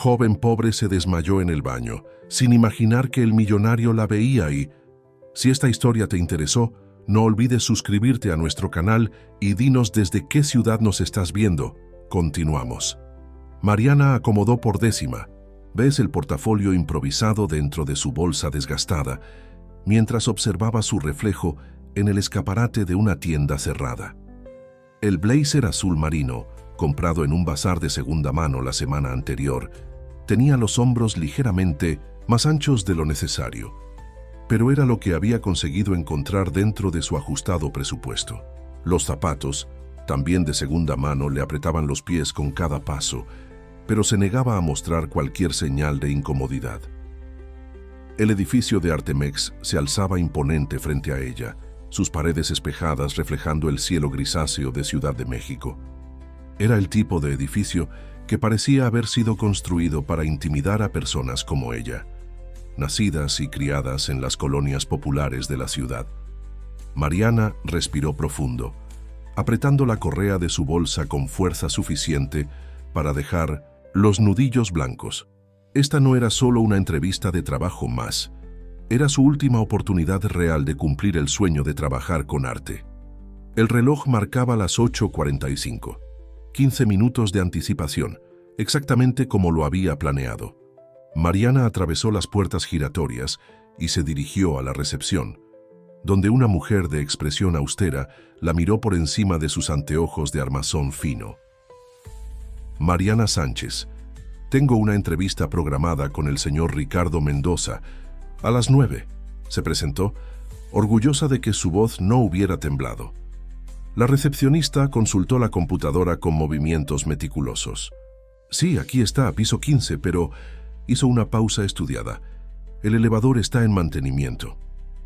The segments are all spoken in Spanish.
joven pobre se desmayó en el baño, sin imaginar que el millonario la veía y... Si esta historia te interesó, no olvides suscribirte a nuestro canal y dinos desde qué ciudad nos estás viendo. Continuamos. Mariana acomodó por décima. Ves el portafolio improvisado dentro de su bolsa desgastada, mientras observaba su reflejo en el escaparate de una tienda cerrada. El blazer azul marino, comprado en un bazar de segunda mano la semana anterior, tenía los hombros ligeramente más anchos de lo necesario, pero era lo que había conseguido encontrar dentro de su ajustado presupuesto. Los zapatos, también de segunda mano, le apretaban los pies con cada paso, pero se negaba a mostrar cualquier señal de incomodidad. El edificio de Artemex se alzaba imponente frente a ella, sus paredes espejadas reflejando el cielo grisáceo de Ciudad de México. Era el tipo de edificio que parecía haber sido construido para intimidar a personas como ella, nacidas y criadas en las colonias populares de la ciudad. Mariana respiró profundo, apretando la correa de su bolsa con fuerza suficiente para dejar los nudillos blancos. Esta no era solo una entrevista de trabajo más, era su última oportunidad real de cumplir el sueño de trabajar con arte. El reloj marcaba las 8:45, 15 minutos de anticipación, exactamente como lo había planeado. Mariana atravesó las puertas giratorias y se dirigió a la recepción, donde una mujer de expresión austera la miró por encima de sus anteojos de armazón fino. Mariana Sánchez, tengo una entrevista programada con el señor Ricardo Mendoza a las 9, se presentó, orgullosa de que su voz no hubiera temblado. La recepcionista consultó la computadora con movimientos meticulosos. Sí, aquí está, piso 15, pero... Hizo una pausa estudiada. El elevador está en mantenimiento.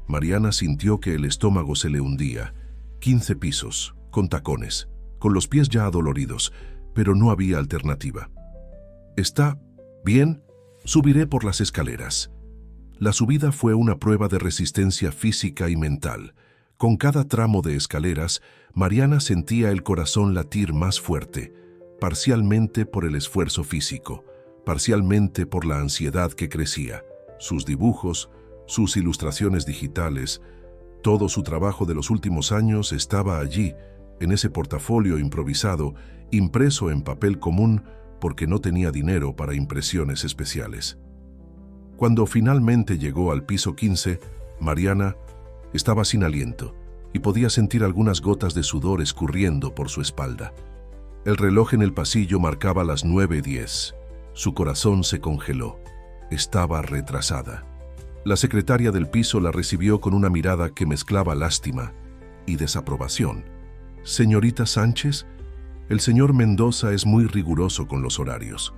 Mariana sintió que el estómago se le hundía. 15 pisos, con tacones, con los pies ya adoloridos, pero no había alternativa. ¿Está bien? Subiré por las escaleras. La subida fue una prueba de resistencia física y mental. Con cada tramo de escaleras, Mariana sentía el corazón latir más fuerte, parcialmente por el esfuerzo físico, parcialmente por la ansiedad que crecía. Sus dibujos, sus ilustraciones digitales, todo su trabajo de los últimos años estaba allí, en ese portafolio improvisado, impreso en papel común porque no tenía dinero para impresiones especiales. Cuando finalmente llegó al piso 15, Mariana estaba sin aliento y podía sentir algunas gotas de sudor escurriendo por su espalda. El reloj en el pasillo marcaba las 9:10. Su corazón se congeló. Estaba retrasada. La secretaria del piso la recibió con una mirada que mezclaba lástima y desaprobación. Señorita Sánchez, el señor Mendoza es muy riguroso con los horarios.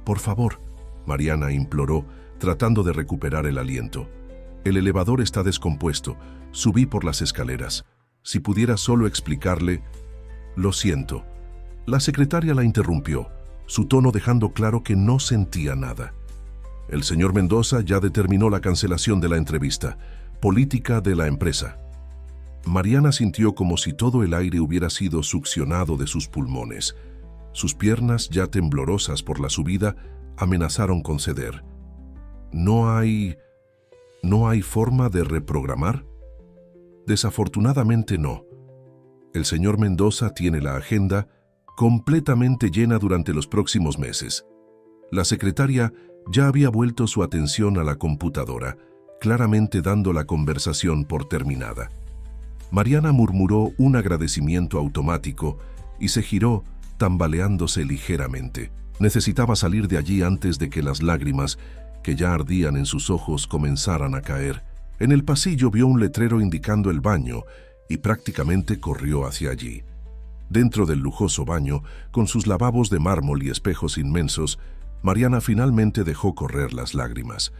Por favor, Mariana imploró, tratando de recuperar el aliento. El elevador está descompuesto. Subí por las escaleras. Si pudiera solo explicarle... Lo siento. La secretaria la interrumpió, su tono dejando claro que no sentía nada. El señor Mendoza ya determinó la cancelación de la entrevista. Política de la empresa. Mariana sintió como si todo el aire hubiera sido succionado de sus pulmones. Sus piernas, ya temblorosas por la subida, amenazaron con ceder. ¿No hay forma de reprogramar? Desafortunadamente no. El señor Mendoza tiene la agenda completamente llena durante los próximos meses. La secretaria ya había vuelto su atención a la computadora, claramente dando la conversación por terminada. Mariana murmuró un agradecimiento automático y se giró, tambaleándose ligeramente. Necesitaba salir de allí antes de que las lágrimas, que ya ardían en sus ojos, comenzaran a caer. En el pasillo vio un letrero indicando el baño y prácticamente corrió hacia allí. Dentro del lujoso baño, con sus lavabos de mármol y espejos inmensos, Mariana finalmente dejó correr las lágrimas.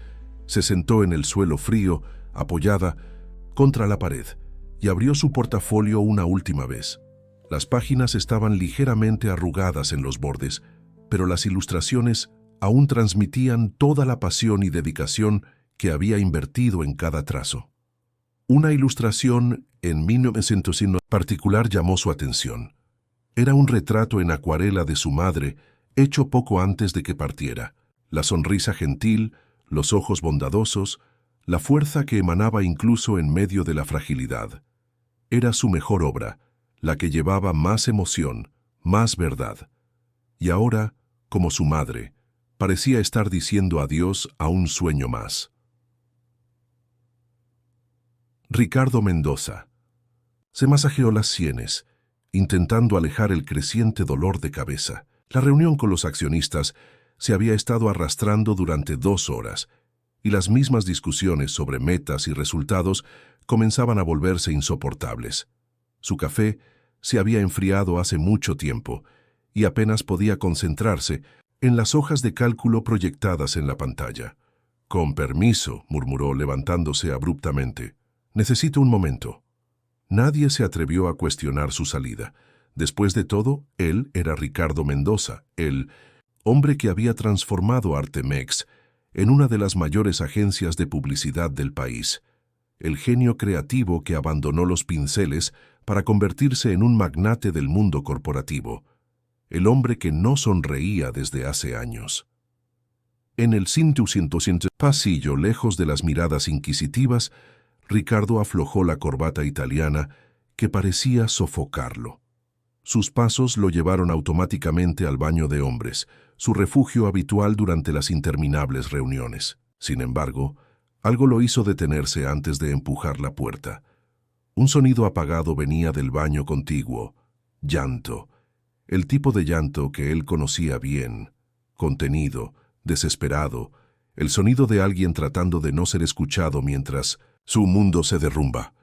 Se sentó en el suelo frío, apoyada contra la pared, y abrió su portafolio una última vez. Las páginas estaban ligeramente arrugadas en los bordes, pero las ilustraciones aún transmitían toda la pasión y dedicación que había invertido en cada trazo. Una ilustración en 1900 particular llamó su atención. Era un retrato en acuarela de su madre, hecho poco antes de que partiera. La sonrisa gentil, los ojos bondadosos, la fuerza que emanaba incluso en medio de la fragilidad. Era su mejor obra, la que llevaba más emoción, más verdad. Y ahora, como su madre, parecía estar diciendo adiós a un sueño más. Ricardo Mendoza. Se masajeó las sienes, intentando alejar el creciente dolor de cabeza. La reunión con los accionistas se había estado arrastrando durante 2 horas, y las mismas discusiones sobre metas y resultados comenzaban a volverse insoportables. Su café se había enfriado hace mucho tiempo, y apenas podía concentrarse en las hojas de cálculo proyectadas en la pantalla. «Con permiso», murmuró levantándose abruptamente. «Necesito un momento». Nadie se atrevió a cuestionar su salida. Después de todo, él era Ricardo Mendoza, el hombre que había transformado Artemex en una de las mayores agencias de publicidad del país. El genio creativo que abandonó los pinceles para convertirse en un magnate del mundo corporativo. El hombre que no sonreía desde hace años. En el 100 pasillo, lejos de las miradas inquisitivas, Ricardo aflojó la corbata italiana que parecía sofocarlo. Sus pasos lo llevaron automáticamente al baño de hombres, su refugio habitual durante las interminables reuniones. Sin embargo, algo lo hizo detenerse antes de empujar la puerta. Un sonido apagado venía del baño contiguo. Llanto. El tipo de llanto que él conocía bien. Contenido, desesperado. El sonido de alguien tratando de no ser escuchado mientras su mundo se derrumba.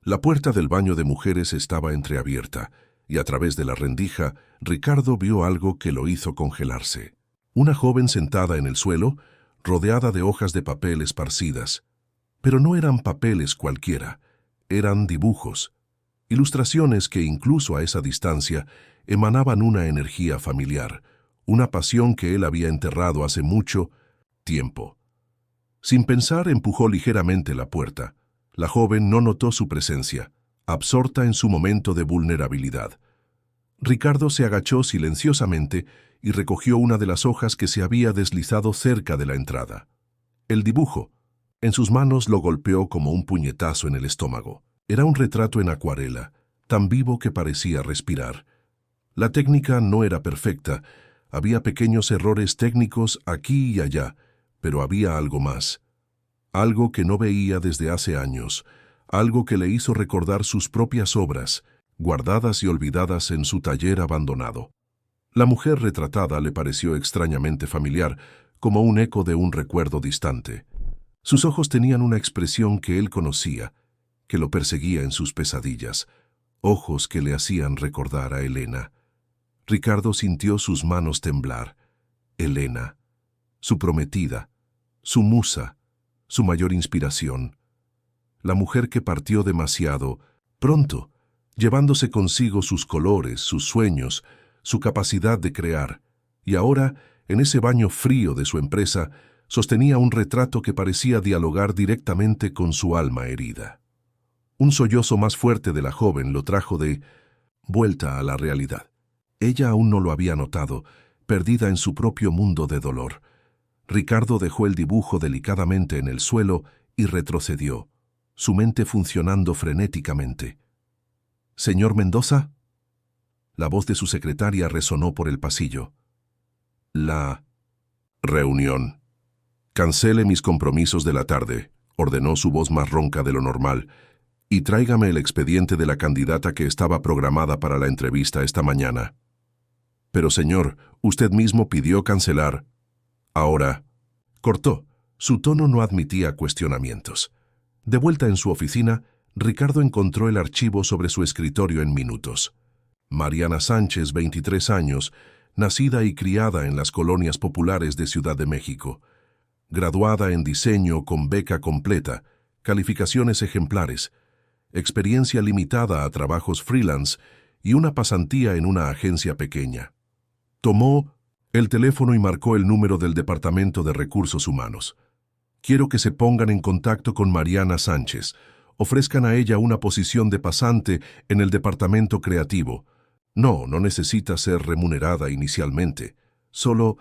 La puerta del baño de mujeres estaba entreabierta, y a través de la rendija, Ricardo vio algo que lo hizo congelarse. Una joven sentada en el suelo, rodeada de hojas de papel esparcidas. Pero no eran papeles cualquiera, eran dibujos, ilustraciones que incluso a esa distancia emanaban una energía familiar, una pasión que él había enterrado hace mucho tiempo. Sin pensar, empujó ligeramente la puerta. La joven no notó su presencia, absorta en su momento de vulnerabilidad. Ricardo se agachó silenciosamente y recogió una de las hojas que se había deslizado cerca de la entrada. El dibujo, en sus manos, lo golpeó como un puñetazo en el estómago. Era un retrato en acuarela, tan vivo que parecía respirar. La técnica no era perfecta, había pequeños errores técnicos aquí y allá, pero había algo más. Algo que no veía desde hace años, algo que le hizo recordar sus propias obras, guardadas y olvidadas en su taller abandonado. La mujer retratada le pareció extrañamente familiar, como un eco de un recuerdo distante. Sus ojos tenían una expresión que él conocía, que lo perseguía en sus pesadillas, ojos que le hacían recordar a Elena. Ricardo sintió sus manos temblar. Elena, su prometida, su musa, su mayor inspiración. La mujer que partió demasiado pronto, llevándose consigo sus colores, sus sueños, su capacidad de crear, y ahora, en ese baño frío de su empresa, sostenía un retrato que parecía dialogar directamente con su alma herida. Un sollozo más fuerte de la joven lo trajo de vuelta a la realidad. Ella aún no lo había notado, perdida en su propio mundo de dolor. Ricardo dejó el dibujo delicadamente en el suelo y retrocedió, su mente funcionando frenéticamente. «¿Señor Mendoza?» La voz de su secretaria resonó por el pasillo. «La reunión. Cancele mis compromisos de la tarde», ordenó su voz más ronca de lo normal, «y tráigame el expediente de la candidata que estaba programada para la entrevista esta mañana». «Pero señor, usted mismo pidió cancelar». «Ahora». Cortó. Su tono no admitía cuestionamientos. De vuelta en su oficina, Ricardo encontró el archivo sobre su escritorio en minutos. Mariana Sánchez, 23 años, nacida y criada en las colonias populares de Ciudad de México. Graduada en diseño con beca completa, calificaciones ejemplares, experiencia limitada a trabajos freelance y una pasantía en una agencia pequeña. Tomó el teléfono y marcó el número del Departamento de Recursos Humanos. «Quiero que se pongan en contacto con Mariana Sánchez. Ofrezcan a ella una posición de pasante en el departamento creativo. No necesita ser remunerada inicialmente. Solo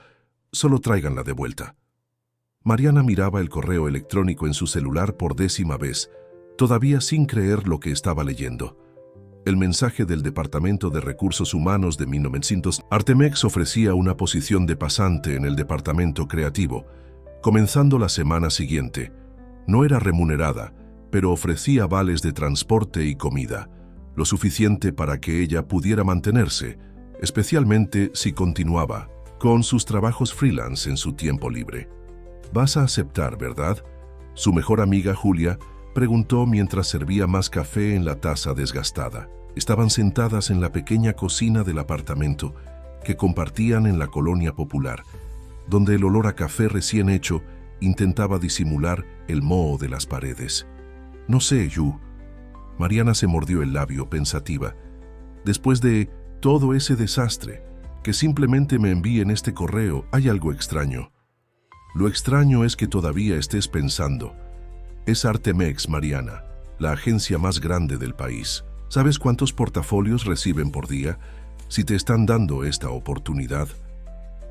Solo tráiganla de vuelta. Mariana miraba el correo electrónico en su celular por 10ª vez, todavía sin creer lo que estaba leyendo. El mensaje del Departamento de Recursos Humanos de 1900. Artemex ofrecía una posición de pasante en el departamento creativo, comenzando la semana siguiente. No era remunerada, pero ofrecía vales de transporte y comida, lo suficiente para que ella pudiera mantenerse, especialmente si continuaba con sus trabajos freelance en su tiempo libre. «Vas a aceptar, ¿verdad?», su mejor amiga Julia preguntó mientras servía más café en la taza desgastada. Estaban sentadas en la pequeña cocina del apartamento que compartían en la colonia popular, donde el olor a café recién hecho intentaba disimular el moho de las paredes. «No sé, Yu». Mariana se mordió el labio pensativa. «Después de todo ese desastre, que simplemente me envíen este correo, hay algo extraño». «Lo extraño es que todavía estés pensando. Es Artemex, Mariana, la agencia más grande del país. ¿Sabes cuántos portafolios reciben por día? Si te están dando esta oportunidad».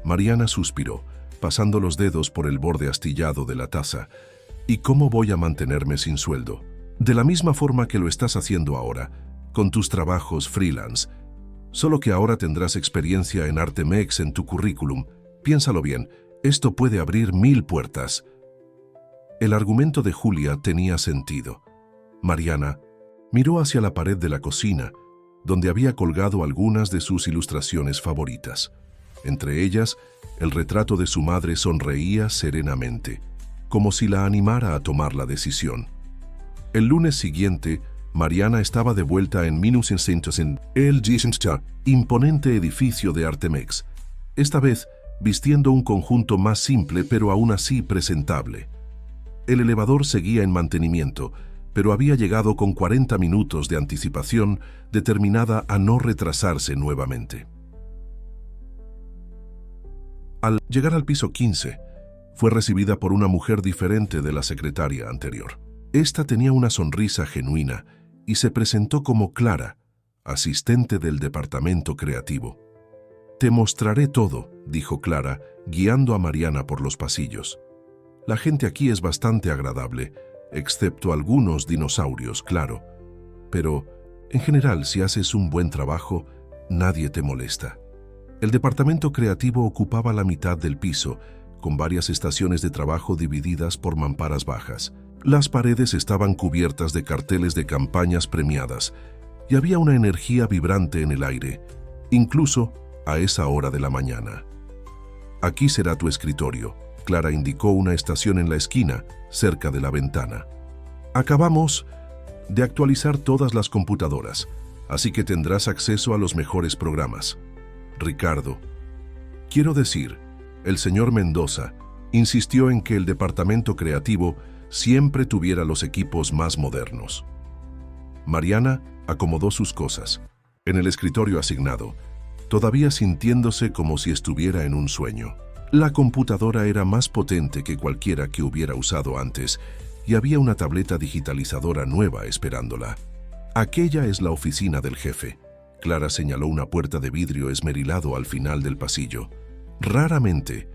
Mariana suspiró, pasando los dedos por el borde astillado de la taza. «¿Y cómo voy a mantenerme sin sueldo? De la misma forma que lo estás haciendo ahora, con tus trabajos freelance. Solo que ahora tendrás experiencia en Artemex en tu currículum. Piénsalo bien, esto puede abrir 1000 puertas». El argumento de Julia tenía sentido. Mariana miró hacia la pared de la cocina, donde había colgado algunas de sus ilustraciones favoritas. Entre ellas, el retrato de su madre sonreía serenamente, como si la animara a tomar la decisión. El lunes siguiente, Mariana estaba de vuelta en en el imponente edificio de Artemex, esta vez vistiendo un conjunto más simple pero aún así presentable. El elevador seguía en mantenimiento, pero había llegado con 40 minutos de anticipación, determinada a no retrasarse nuevamente. Al llegar al piso 15, fue recibida por una mujer diferente de la secretaria anterior. Esta tenía una sonrisa genuina y se presentó como Clara, asistente del departamento creativo. «Te mostraré todo», dijo Clara, guiando a Mariana por los pasillos. «La gente aquí es bastante agradable, excepto algunos dinosaurios, claro. Pero, en general, si haces un buen trabajo, nadie te molesta». El departamento creativo ocupaba la mitad del piso, con varias estaciones de trabajo divididas por mamparas bajas. Las paredes estaban cubiertas de carteles de campañas premiadas y había una energía vibrante en el aire, incluso a esa hora de la mañana. «Aquí será tu escritorio», Clara indicó una estación en la esquina, cerca de la ventana. «Acabamos de actualizar todas las computadoras, así que tendrás acceso a los mejores programas. Ricardo, quiero decir, el señor Mendoza, insistió en que el departamento creativo siempre tuviera los equipos más modernos». Mariana acomodó sus cosas en el escritorio asignado, todavía sintiéndose como si estuviera en un sueño. La computadora era más potente que cualquiera que hubiera usado antes y había una tableta digitalizadora nueva esperándola. «Aquella es la oficina del jefe». Clara señaló una puerta de vidrio esmerilado al final del pasillo. «Raramente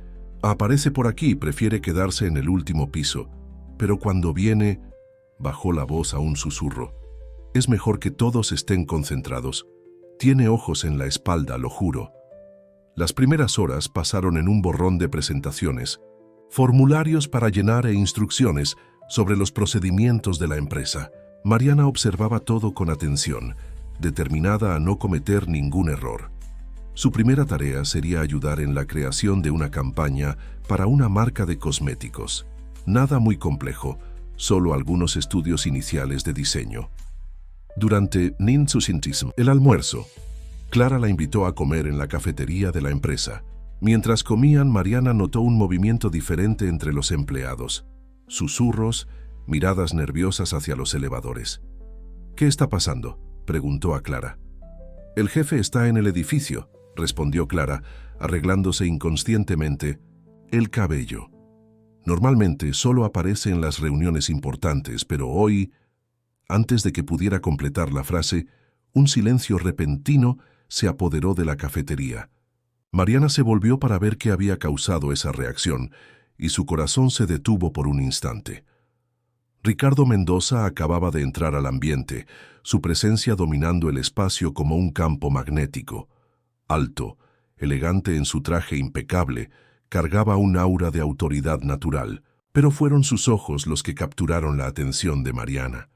aparece por aquí, prefiere quedarse en el último piso, pero cuando viene», bajó la voz a un susurro, «es mejor que todos estén concentrados. Tiene ojos en la espalda, lo juro». Las primeras horas pasaron en un borrón de presentaciones, formularios para llenar e instrucciones sobre los procedimientos de la empresa. Mariana observaba todo con atención, determinada a no cometer ningún error. Su primera tarea sería ayudar en la creación de una campaña para una marca de cosméticos. Nada muy complejo, solo algunos estudios iniciales de diseño. Durante el almuerzo, Clara la invitó a comer en la cafetería de la empresa. Mientras comían, Mariana notó un movimiento diferente entre los empleados. Susurros, miradas nerviosas hacia los elevadores. «¿Qué está pasando?», preguntó a Clara. «El jefe está en el edificio», respondió Clara, arreglándose inconscientemente el cabello. Normalmente solo aparece en las reuniones importantes, pero hoy, antes de que pudiera completar la frase, un silencio repentino se apoderó de la cafetería. Mariana se volvió para ver qué había causado esa reacción, y su corazón se detuvo por un instante. Ricardo Mendoza acababa de entrar al ambiente, su presencia dominando el espacio como un campo magnético. Alto, elegante en su traje impecable, cargaba un aura de autoridad natural, pero fueron sus ojos los que capturaron la atención de Mariana.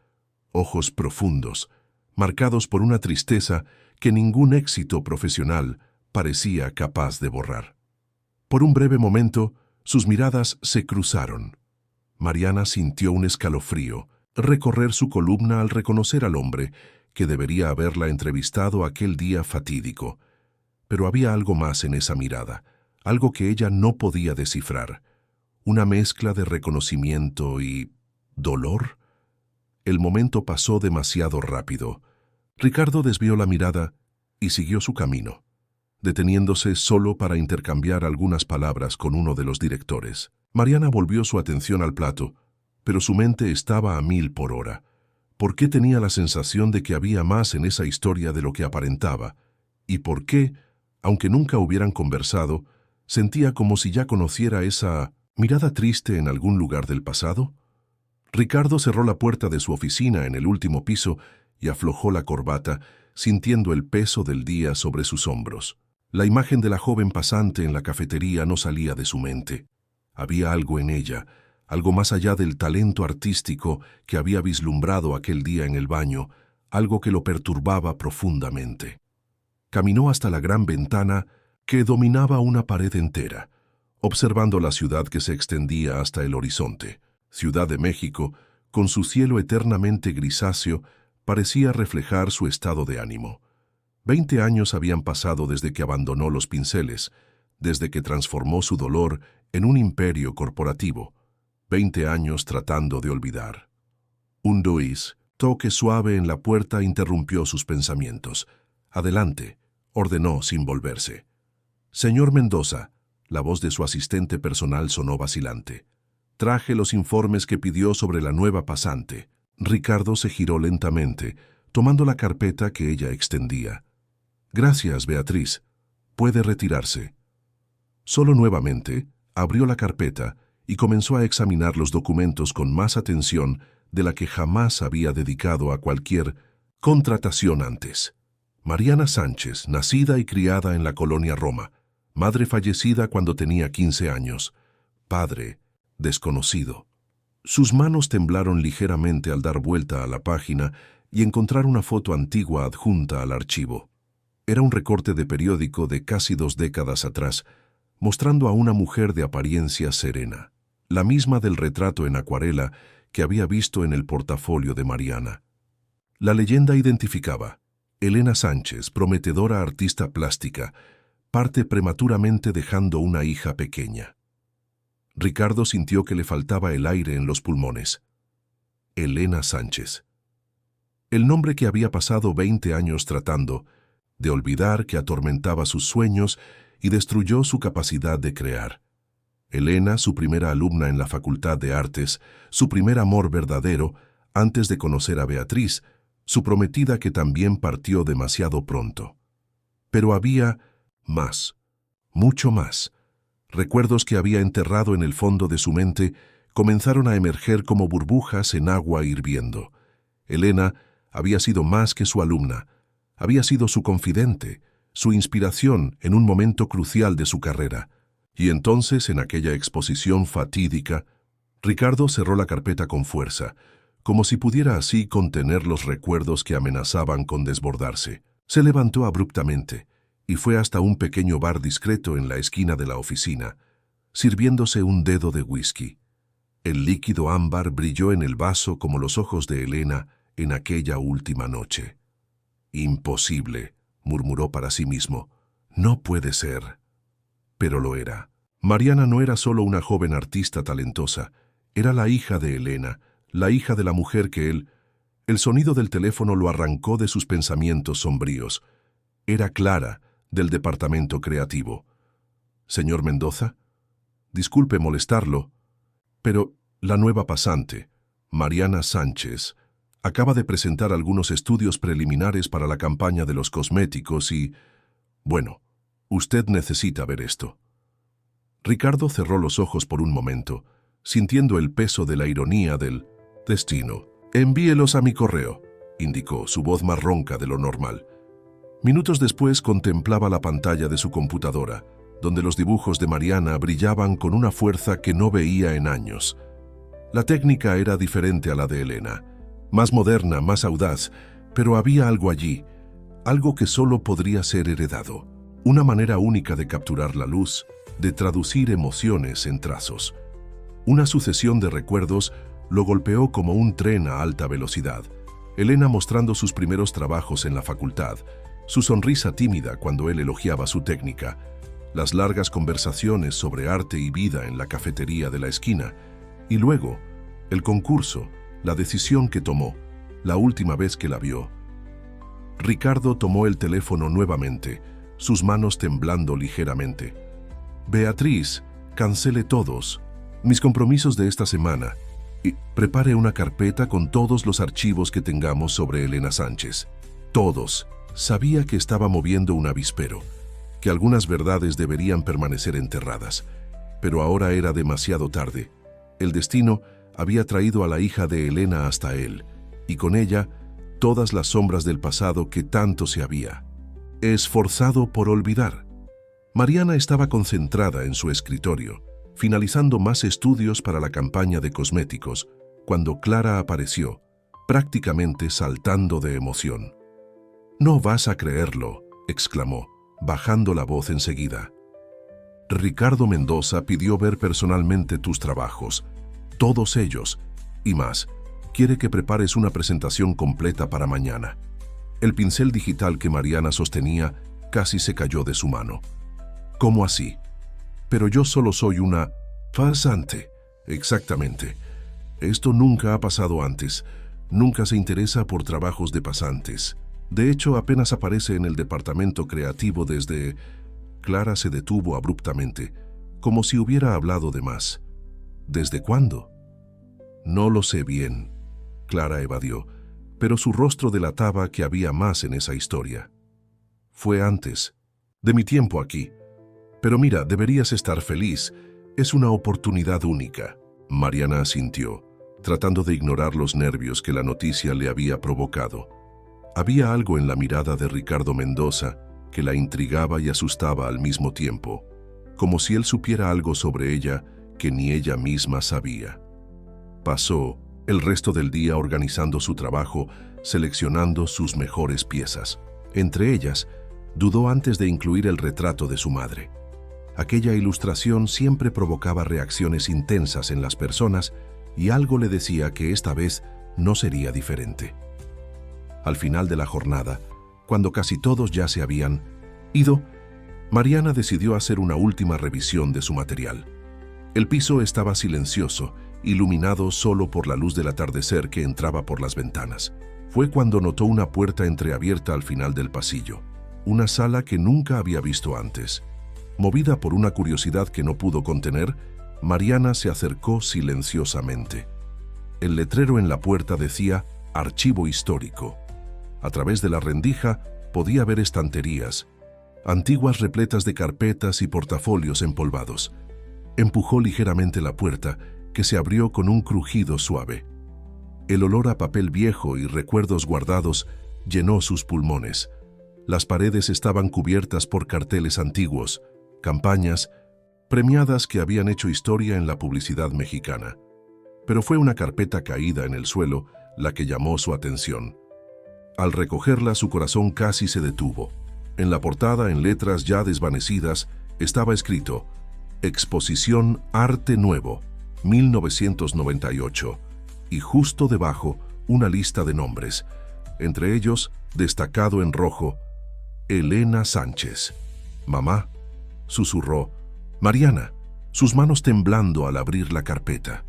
Ojos profundos, marcados por una tristeza que ningún éxito profesional parecía capaz de borrar. Por un breve momento, sus miradas se cruzaron. Mariana sintió un escalofrío recorrer su columna al reconocer al hombre que debería haberla entrevistado aquel día fatídico. Pero había algo más en esa mirada, algo que ella no podía descifrar. Una mezcla de reconocimiento y dolor. El momento pasó demasiado rápido. Ricardo desvió la mirada y siguió su camino, deteniéndose solo para intercambiar algunas palabras con uno de los directores. Mariana volvió su atención al plato, pero su mente estaba a 1000 por hora. ¿Por qué tenía la sensación de que había más en esa historia de lo que aparentaba? ¿Y por qué, aunque nunca hubieran conversado, sentía como si ya conociera esa mirada triste en algún lugar del pasado? Ricardo cerró la puerta de su oficina en el último piso y aflojó la corbata, sintiendo el peso del día sobre sus hombros. La imagen de la joven pasante en la cafetería no salía de su mente. Había algo en ella, algo más allá del talento artístico que había vislumbrado aquel día en el baño, algo que lo perturbaba profundamente. Caminó hasta la gran ventana que dominaba una pared entera, observando la ciudad que se extendía hasta el horizonte. Ciudad de México, con su cielo eternamente grisáceo, parecía reflejar su estado de ánimo. 20 años habían pasado desde que abandonó los pinceles, desde que transformó su dolor en un imperio corporativo. 20 años tratando de olvidar. Un toque suave en la puerta interrumpió sus pensamientos. «Adelante», ordenó sin volverse. «Señor Mendoza», la voz de su asistente personal sonó vacilante. «Traje los informes que pidió sobre la nueva pasante». Ricardo se giró lentamente, tomando la carpeta que ella extendía. «Gracias, Beatriz. Puede retirarse». Solo nuevamente abrió la carpeta y comenzó a examinar los documentos con más atención de la que jamás había dedicado a cualquier contratación antes. Mariana Sánchez, nacida y criada en la colonia Roma, madre fallecida cuando tenía 15 años, padre desconocido. Sus manos temblaron ligeramente al dar vuelta a la página y encontrar una foto antigua adjunta al archivo. Era un recorte de periódico de casi 2 décadas atrás, mostrando a una mujer de apariencia serena, la misma del retrato en acuarela que había visto en el portafolio de Mariana. La leyenda identificaba: Elena Sánchez, prometedora artista plástica, parte prematuramente dejando una hija pequeña. Ricardo sintió que le faltaba el aire en los pulmones. Elena Sánchez. El nombre que había pasado 20 años tratando de olvidar, que atormentaba sus sueños y destruyó su capacidad de crear. Elena, su primera alumna en la Facultad de Artes, su primer amor verdadero antes de conocer a Beatriz, su prometida que también partió demasiado pronto. Pero había más, mucho más. Recuerdos que había enterrado en el fondo de su mente comenzaron a emerger como burbujas en agua hirviendo. Elena había sido más que su alumna, había sido su confidente, su inspiración en un momento crucial de su carrera. Y entonces, en aquella exposición fatídica, Ricardo cerró la carpeta con fuerza, como si pudiera así contener los recuerdos que amenazaban con desbordarse. Se levantó abruptamente y fue hasta un pequeño bar discreto en la esquina de la oficina, sirviéndose un dedo de whisky. El líquido ámbar brilló en el vaso como los ojos de Elena en aquella última noche. «Imposible», murmuró para sí mismo. «No puede ser». Pero lo era. Mariana no era solo una joven artista talentosa, era la hija de Elena, la hija de la mujer que él... El sonido del teléfono lo arrancó de sus pensamientos sombríos. Era Clara, del departamento creativo. «Señor Mendoza, disculpe molestarlo, pero la nueva pasante, Mariana Sánchez, acaba de presentar algunos estudios preliminares para la campaña de los cosméticos y... Bueno, Usted necesita ver esto. Ricardo cerró los ojos por un momento, sintiendo el peso de la ironía del destino. Envíelos a mi correo, indicó, su voz más ronca de lo normal. Minutos después contemplaba la pantalla de su computadora, donde los dibujos de Mariana brillaban con una fuerza que no veía en años. La técnica era diferente a la de Elena, más moderna, más audaz, pero había algo allí, algo que solo podría ser heredado, una manera única de capturar la luz, de traducir emociones en trazos. Una sucesión de recuerdos lo golpeó como un tren a alta velocidad. Elena mostrando sus primeros trabajos en la facultad, su sonrisa tímida cuando él elogiaba su técnica, las largas conversaciones sobre arte y vida en la cafetería de la esquina, y luego, el concurso, la decisión que tomó, la última vez que la vio. Ricardo tomó el teléfono nuevamente, sus manos temblando ligeramente. Beatriz, cancele todos mis compromisos de esta semana y prepare una carpeta con todos los archivos que tengamos sobre Elena Sánchez. Todos. Sabía que estaba moviendo un avispero, que algunas verdades deberían permanecer enterradas, pero ahora era demasiado tarde. El destino había traído a la hija de Elena hasta él, y con ella todas las sombras del pasado que tanto se había esforzado por olvidar. Mariana estaba concentrada en su escritorio, finalizando más estudios para la campaña de cosméticos, cuando Clara apareció, prácticamente saltando de emoción. «No vas a creerlo», exclamó, bajando la voz enseguida. «Ricardo Mendoza pidió ver personalmente tus trabajos, todos ellos, y más. Quiere que prepares una presentación completa para mañana». El pincel digital que Mariana sostenía casi se cayó de su mano. «¿Cómo así? Pero yo solo soy una pasante». «Exactamente. Esto nunca ha pasado antes. Nunca se interesa por trabajos de pasantes. De hecho, apenas aparece en el departamento creativo desde...» Clara se detuvo abruptamente, como si hubiera hablado de más. «¿Desde cuándo?» «No lo sé bien», Clara evadió, pero su rostro delataba que había más en esa historia. «Fue antes, de mi tiempo aquí. Pero mira, deberías estar feliz. Es una oportunidad única». Mariana asintió, tratando de ignorar los nervios que la noticia le había provocado. Había algo en la mirada de Ricardo Mendoza que la intrigaba y asustaba al mismo tiempo, como si él supiera algo sobre ella que ni ella misma sabía. Pasó el resto del día organizando su trabajo, seleccionando sus mejores piezas. Entre ellas, dudó antes de incluir el retrato de su madre. Aquella ilustración siempre provocaba reacciones intensas en las personas y algo le decía que esta vez no sería diferente. Al final de la jornada, cuando casi todos ya se habían ido, Mariana decidió hacer una última revisión de su material. El piso estaba silencioso, iluminado solo por la luz del atardecer que entraba por las ventanas. Fue cuando notó una puerta entreabierta al final del pasillo, una sala que nunca había visto antes. Movida por una curiosidad que no pudo contener, Mariana se acercó silenciosamente. El letrero en la puerta decía «Archivo histórico». A través de la rendija podía ver estanterías, antiguas repletas de carpetas y portafolios empolvados. Empujó ligeramente la puerta, que se abrió con un crujido suave. El olor a papel viejo y recuerdos guardados llenó sus pulmones. Las paredes estaban cubiertas por carteles antiguos, campañas, premiadas que habían hecho historia en la publicidad mexicana. Pero fue una carpeta caída en el suelo la que llamó su atención. Al recogerla, su corazón casi se detuvo. En la portada, en letras ya desvanecidas, estaba escrito «Exposición Arte Nuevo, 1998», y justo debajo una lista de nombres, entre ellos, destacado en rojo, «Elena Sánchez». «Mamá», susurró Mariana, sus manos temblando al abrir la carpeta.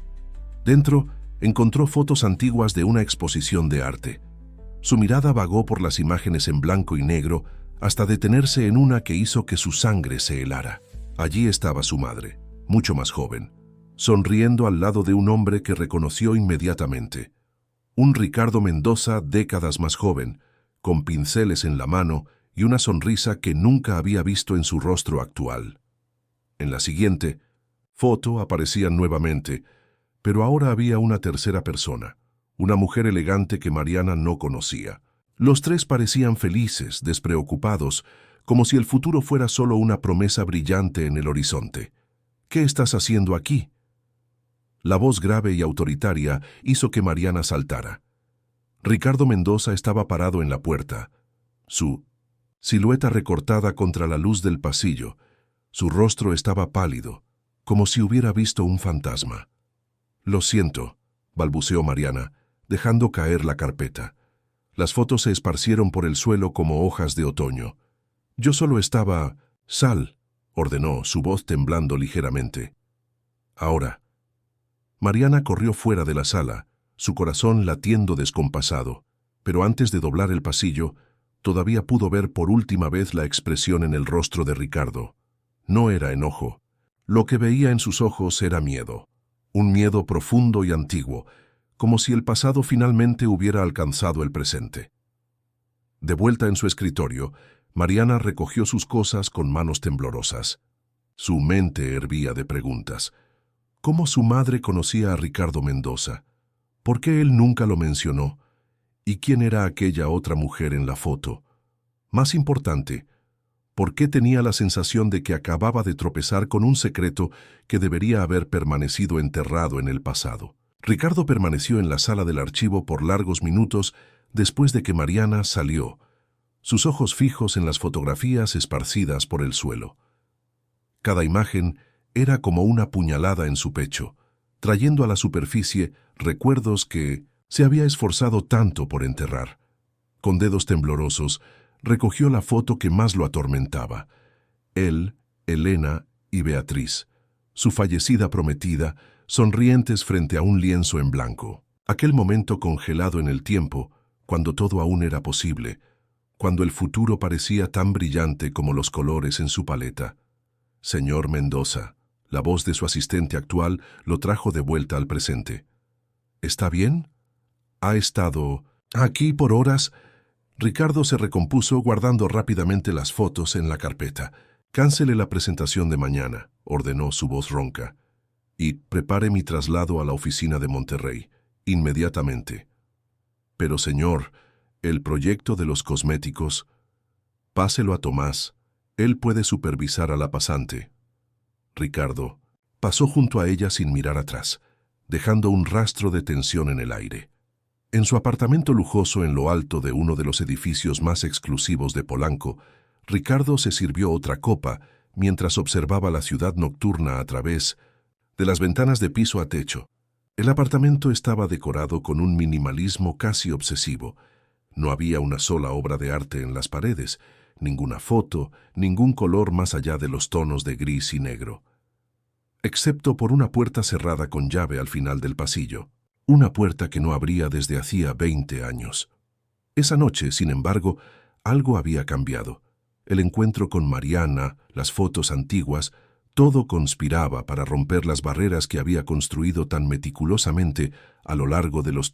Dentro, encontró fotos antiguas de una exposición de arte. Su mirada vagó por las imágenes en blanco y negro hasta detenerse en una que hizo que su sangre se helara. Allí estaba su madre, mucho más joven, sonriendo al lado de un hombre que reconoció inmediatamente. Un Ricardo Mendoza décadas más joven, con pinceles en la mano y una sonrisa que nunca había visto en su rostro actual. En la siguiente foto aparecían nuevamente, pero ahora había una tercera persona, una mujer elegante que Mariana no conocía. Los tres parecían felices, despreocupados, como si el futuro fuera solo una promesa brillante en el horizonte. «¿Qué estás haciendo aquí?». La voz grave y autoritaria hizo que Mariana saltara. Ricardo Mendoza estaba parado en la puerta, su silueta recortada contra la luz del pasillo. Su rostro estaba pálido, como si hubiera visto un fantasma. «Lo siento», balbuceó Mariana, dejando caer la carpeta. Las fotos se esparcieron por el suelo como hojas de otoño. «Yo solo estaba...». «Sal», ordenó, su voz temblando ligeramente. «Ahora». Mariana corrió fuera de la sala, su corazón latiendo descompasado, pero antes de doblar el pasillo, todavía pudo ver por última vez la expresión en el rostro de Ricardo. No era enojo. Lo que veía en sus ojos era miedo. Un miedo profundo y antiguo, como si el pasado finalmente hubiera alcanzado el presente. De vuelta en su escritorio, Mariana recogió sus cosas con manos temblorosas. Su mente hervía de preguntas. ¿Cómo su madre conocía a Ricardo Mendoza? ¿Por qué él nunca lo mencionó? ¿Y quién era aquella otra mujer en la foto? Más importante, ¿por qué tenía la sensación de que acababa de tropezar con un secreto que debería haber permanecido enterrado en el pasado? Ricardo permaneció en la sala del archivo por largos minutos después de que Mariana salió, sus ojos fijos en las fotografías esparcidas por el suelo. Cada imagen era como una puñalada en su pecho, trayendo a la superficie recuerdos que se había esforzado tanto por enterrar. Con dedos temblorosos, recogió la foto que más lo atormentaba. Él, Elena y Beatriz, su fallecida prometida, sonrientes frente a un lienzo en blanco. Aquel momento congelado en el tiempo, cuando todo aún era posible, cuando el futuro parecía tan brillante como los colores en su paleta. «Señor Mendoza», la voz de su asistente actual lo trajo de vuelta al presente. «¿Está bien? ¿Ha estado aquí por horas?». Ricardo se recompuso guardando rápidamente las fotos en la carpeta. «Cáncele la presentación de mañana», ordenó su voz ronca. «Y prepare mi traslado a la oficina de Monterrey, inmediatamente». «Pero señor, el proyecto de los cosméticos...». «Páselo a Tomás, él puede supervisar a la pasante». Ricardo pasó junto a ella sin mirar atrás, dejando un rastro de tensión en el aire. En su apartamento lujoso en lo alto de uno de los edificios más exclusivos de Polanco, Ricardo se sirvió otra copa mientras observaba la ciudad nocturna a través de las ventanas de piso a techo. El apartamento estaba decorado con un minimalismo casi obsesivo. No había una sola obra de arte en las paredes, ninguna foto, ningún color más allá de los tonos de gris y negro. Excepto por una puerta cerrada con llave al final del pasillo. Una puerta que no abría desde hacía 20 años. Esa noche, sin embargo, algo había cambiado. El encuentro con Mariana, las fotos antiguas, todo conspiraba para romper las barreras que había construido tan meticulosamente a lo largo de los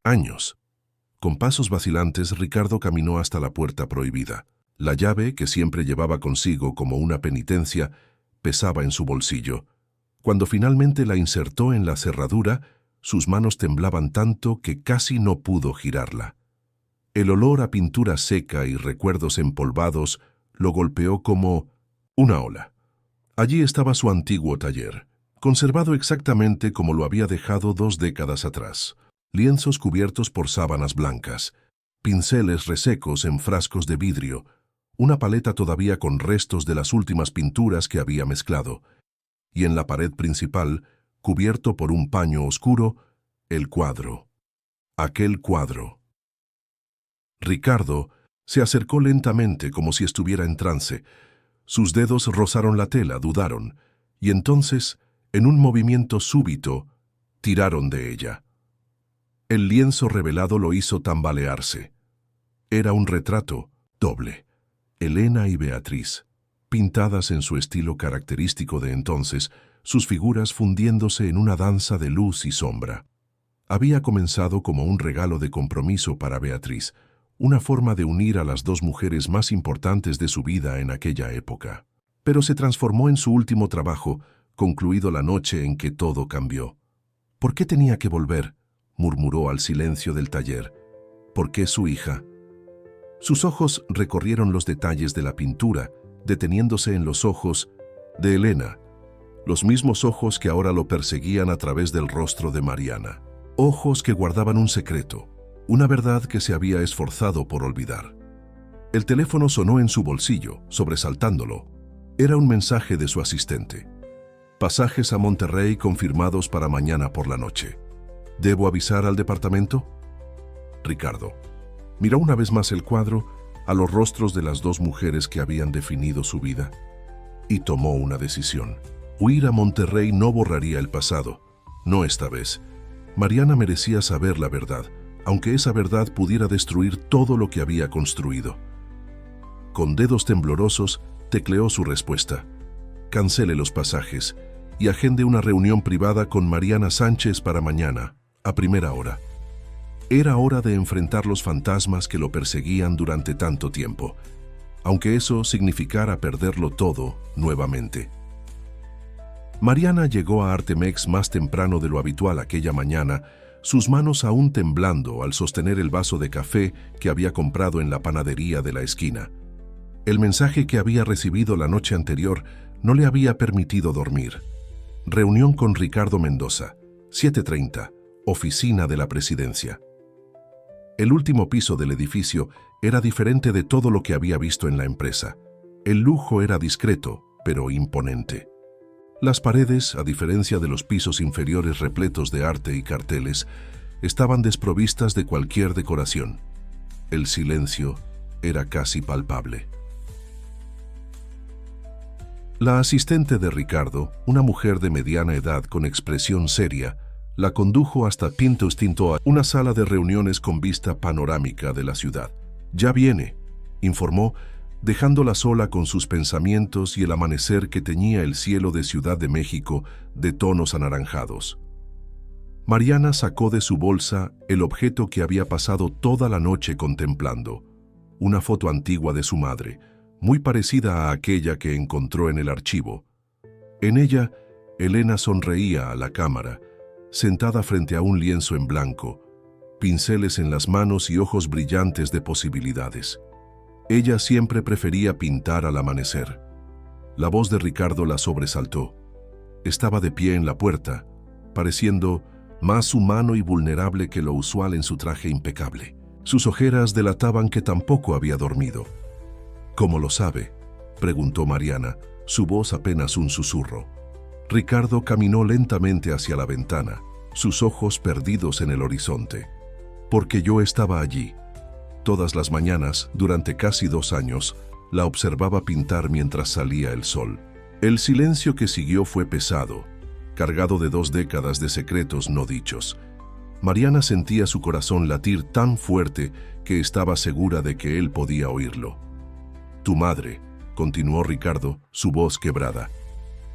años. Con pasos vacilantes, Ricardo caminó hasta la puerta prohibida. La llave, que siempre llevaba consigo como una penitencia, pesaba en su bolsillo. Cuando finalmente la insertó en la cerradura, sus manos temblaban tanto que casi no pudo girarla. El olor a pintura seca y recuerdos empolvados lo golpeó como una ola. Allí estaba su antiguo taller, conservado exactamente como lo había dejado 2 décadas atrás. Lienzos cubiertos por sábanas blancas, pinceles resecos en frascos de vidrio, una paleta todavía con restos de las últimas pinturas que había mezclado, y en la pared principal, cubierto por un paño oscuro, el cuadro. Aquel cuadro. Ricardo se acercó lentamente como si estuviera en trance. Sus dedos rozaron la tela, dudaron, y entonces, en un movimiento súbito, tiraron de ella. El lienzo revelado lo hizo tambalearse. Era un retrato doble. Elena y Beatriz, pintadas en su estilo característico de entonces, sus figuras fundiéndose en una danza de luz y sombra. Había comenzado como un regalo de compromiso para Beatriz, una forma de unir a las dos mujeres más importantes de su vida en aquella época. Pero se transformó en su último trabajo, concluido la noche en que todo cambió. ¿Por qué tenía que volver?, murmuró al silencio del taller. ¿Por qué su hija? Sus ojos recorrieron los detalles de la pintura, deteniéndose en los ojos de Elena, los mismos ojos que ahora lo perseguían a través del rostro de Mariana. Ojos que guardaban un secreto, una verdad que se había esforzado por olvidar. El teléfono sonó en su bolsillo, sobresaltándolo. Era un mensaje de su asistente. Pasajes a Monterrey confirmados para mañana por la noche. ¿Debo avisar al departamento? Ricardo miró una vez más el cuadro, a los rostros de las dos mujeres que habían definido su vida, y tomó una decisión. Huir a Monterrey no borraría el pasado, no esta vez. Mariana merecía saber la verdad, aunque esa verdad pudiera destruir todo lo que había construido. Con dedos temblorosos, tecleó su respuesta. Cancele los pasajes y agende una reunión privada con Mariana Sánchez para mañana, a primera hora. Era hora de enfrentar los fantasmas que lo perseguían durante tanto tiempo, aunque eso significara perderlo todo nuevamente. Mariana llegó a Artemex más temprano de lo habitual aquella mañana, sus manos aún temblando al sostener el vaso de café que había comprado en la panadería de la esquina. El mensaje que había recibido la noche anterior no le había permitido dormir. Reunión con Ricardo Mendoza, 7:30, oficina de la presidencia. El último piso del edificio era diferente de todo lo que había visto en la empresa. El lujo era discreto, pero imponente. Las paredes, a diferencia de los pisos inferiores repletos de arte y carteles, estaban desprovistas de cualquier decoración. El silencio era casi palpable. La asistente de Ricardo, una mujer de mediana edad con expresión seria, la condujo hasta Pinto Tinto, una sala de reuniones con vista panorámica de la ciudad. «Ya viene», informó, dejándola sola con sus pensamientos y el amanecer que teñía el cielo de Ciudad de México de tonos anaranjados. Mariana sacó de su bolsa el objeto que había pasado toda la noche contemplando, una foto antigua de su madre, muy parecida a aquella que encontró en el archivo. En ella, Elena sonreía a la cámara, sentada frente a un lienzo en blanco, pinceles en las manos y ojos brillantes de posibilidades. Ella siempre prefería pintar al amanecer. La voz de Ricardo la sobresaltó. Estaba de pie en la puerta, pareciendo más humano y vulnerable que lo usual en su traje impecable. Sus ojeras delataban que tampoco había dormido. «¿Cómo lo sabe?», preguntó Mariana, su voz apenas un susurro. Ricardo caminó lentamente hacia la ventana, sus ojos perdidos en el horizonte. «Porque yo estaba allí. Todas las mañanas, durante casi 2 años, la observaba pintar mientras salía el sol». El silencio que siguió fue pesado, cargado de 2 décadas de secretos no dichos. Mariana sentía su corazón latir tan fuerte que estaba segura de que él podía oírlo. «Tu madre», continuó Ricardo, su voz quebrada,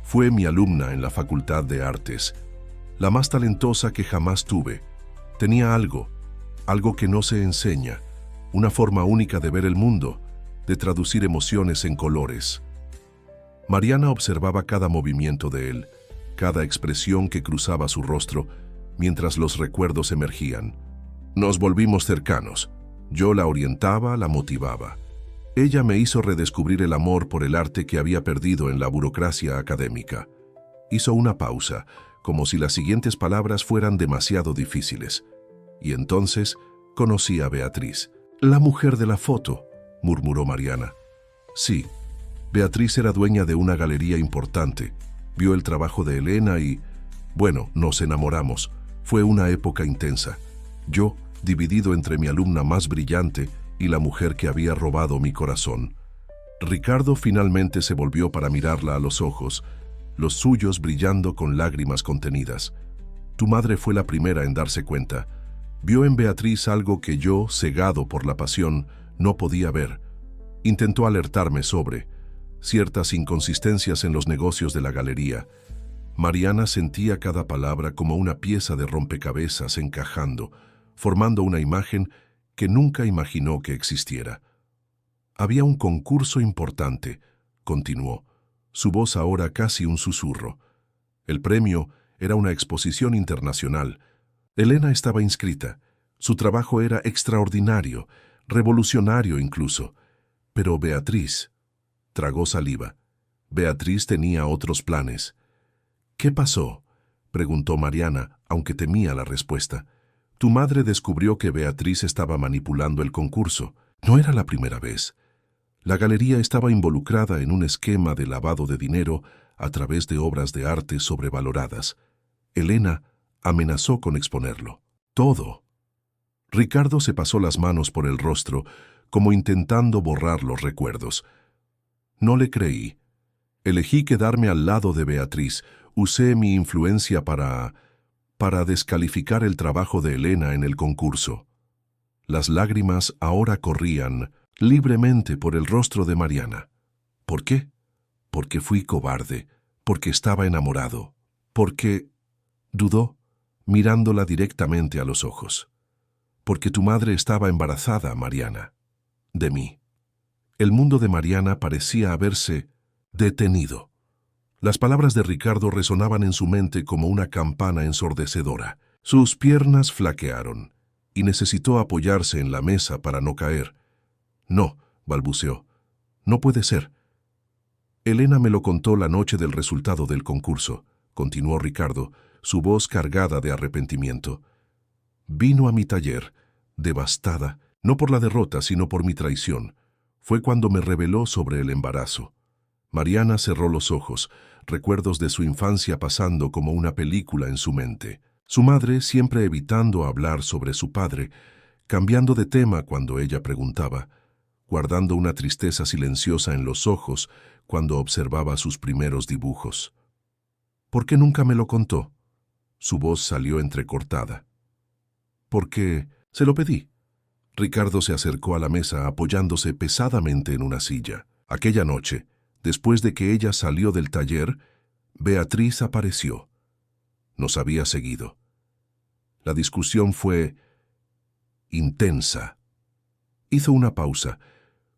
«fue mi alumna en la Facultad de Artes, la más talentosa que jamás tuve. Tenía algo que no se enseña, una forma única de ver el mundo, de traducir emociones en colores». Mariana observaba cada movimiento de él, cada expresión que cruzaba su rostro, mientras los recuerdos emergían. Nos volvimos cercanos. Yo la orientaba, la motivaba. Ella me hizo redescubrir el amor por el arte que había perdido en la burocracia académica. Hizo una pausa, como si las siguientes palabras fueran demasiado difíciles. Y entonces conocí a Beatriz. «La mujer de la foto», murmuró Mariana. «Sí, Beatriz era dueña de una galería importante. Vio el trabajo de Elena y, bueno, nos enamoramos. Fue una época intensa. Yo, dividido entre mi alumna más brillante y la mujer que había robado mi corazón». Ricardo finalmente se volvió para mirarla a los ojos, los suyos brillando con lágrimas contenidas. «Tu madre fue la primera en darse cuenta. Vio en Beatriz algo que yo, cegado por la pasión, no podía ver. Intentó alertarme sobre ciertas inconsistencias en los negocios de la galería». Mariana sentía cada palabra como una pieza de rompecabezas encajando, formando una imagen que nunca imaginó que existiera. Había un concurso importante, continuó, su voz ahora casi un susurro. El premio era una exposición internacional. Elena estaba inscrita. Su trabajo era extraordinario, revolucionario incluso. Pero Beatriz tragó saliva. Beatriz tenía otros planes. ¿Qué pasó?, preguntó Mariana, aunque temía la respuesta. Tu madre descubrió que Beatriz estaba manipulando el concurso. No era la primera vez. La galería estaba involucrada en un esquema de lavado de dinero a través de obras de arte sobrevaloradas. Elena amenazó con exponerlo. Todo. Ricardo se pasó las manos por el rostro, como intentando borrar los recuerdos. No le creí. Elegí quedarme al lado de Beatriz. Usé mi influencia para descalificar el trabajo de Elena en el concurso. Las lágrimas ahora corrían libremente por el rostro de Mariana. ¿Por qué? Porque fui cobarde, porque estaba enamorado, porque... dudó, mirándola directamente a los ojos. Porque tu madre estaba embarazada, Mariana. De mí. El mundo de Mariana parecía haberse detenido. Las palabras de Ricardo resonaban en su mente como una campana ensordecedora. Sus piernas flaquearon y necesitó apoyarse en la mesa para no caer. No, balbuceó. No puede ser. Elena me lo contó la noche del resultado del concurso, continuó Ricardo, su voz cargada de arrepentimiento. Vino a mi taller, devastada, no por la derrota, sino por mi traición. Fue cuando me reveló sobre el embarazo. Mariana cerró los ojos, recuerdos de su infancia pasando como una película en su mente. Su madre siempre evitando hablar sobre su padre, cambiando de tema cuando ella preguntaba, guardando una tristeza silenciosa en los ojos cuando observaba sus primeros dibujos. ¿Por qué nunca me lo contó? Su voz salió entrecortada. Porque se lo pedí. Ricardo se acercó a la mesa apoyándose pesadamente en una silla. Aquella noche, después de que ella salió del taller, Beatriz apareció. Nos había seguido. La discusión fue intensa. Hizo una pausa,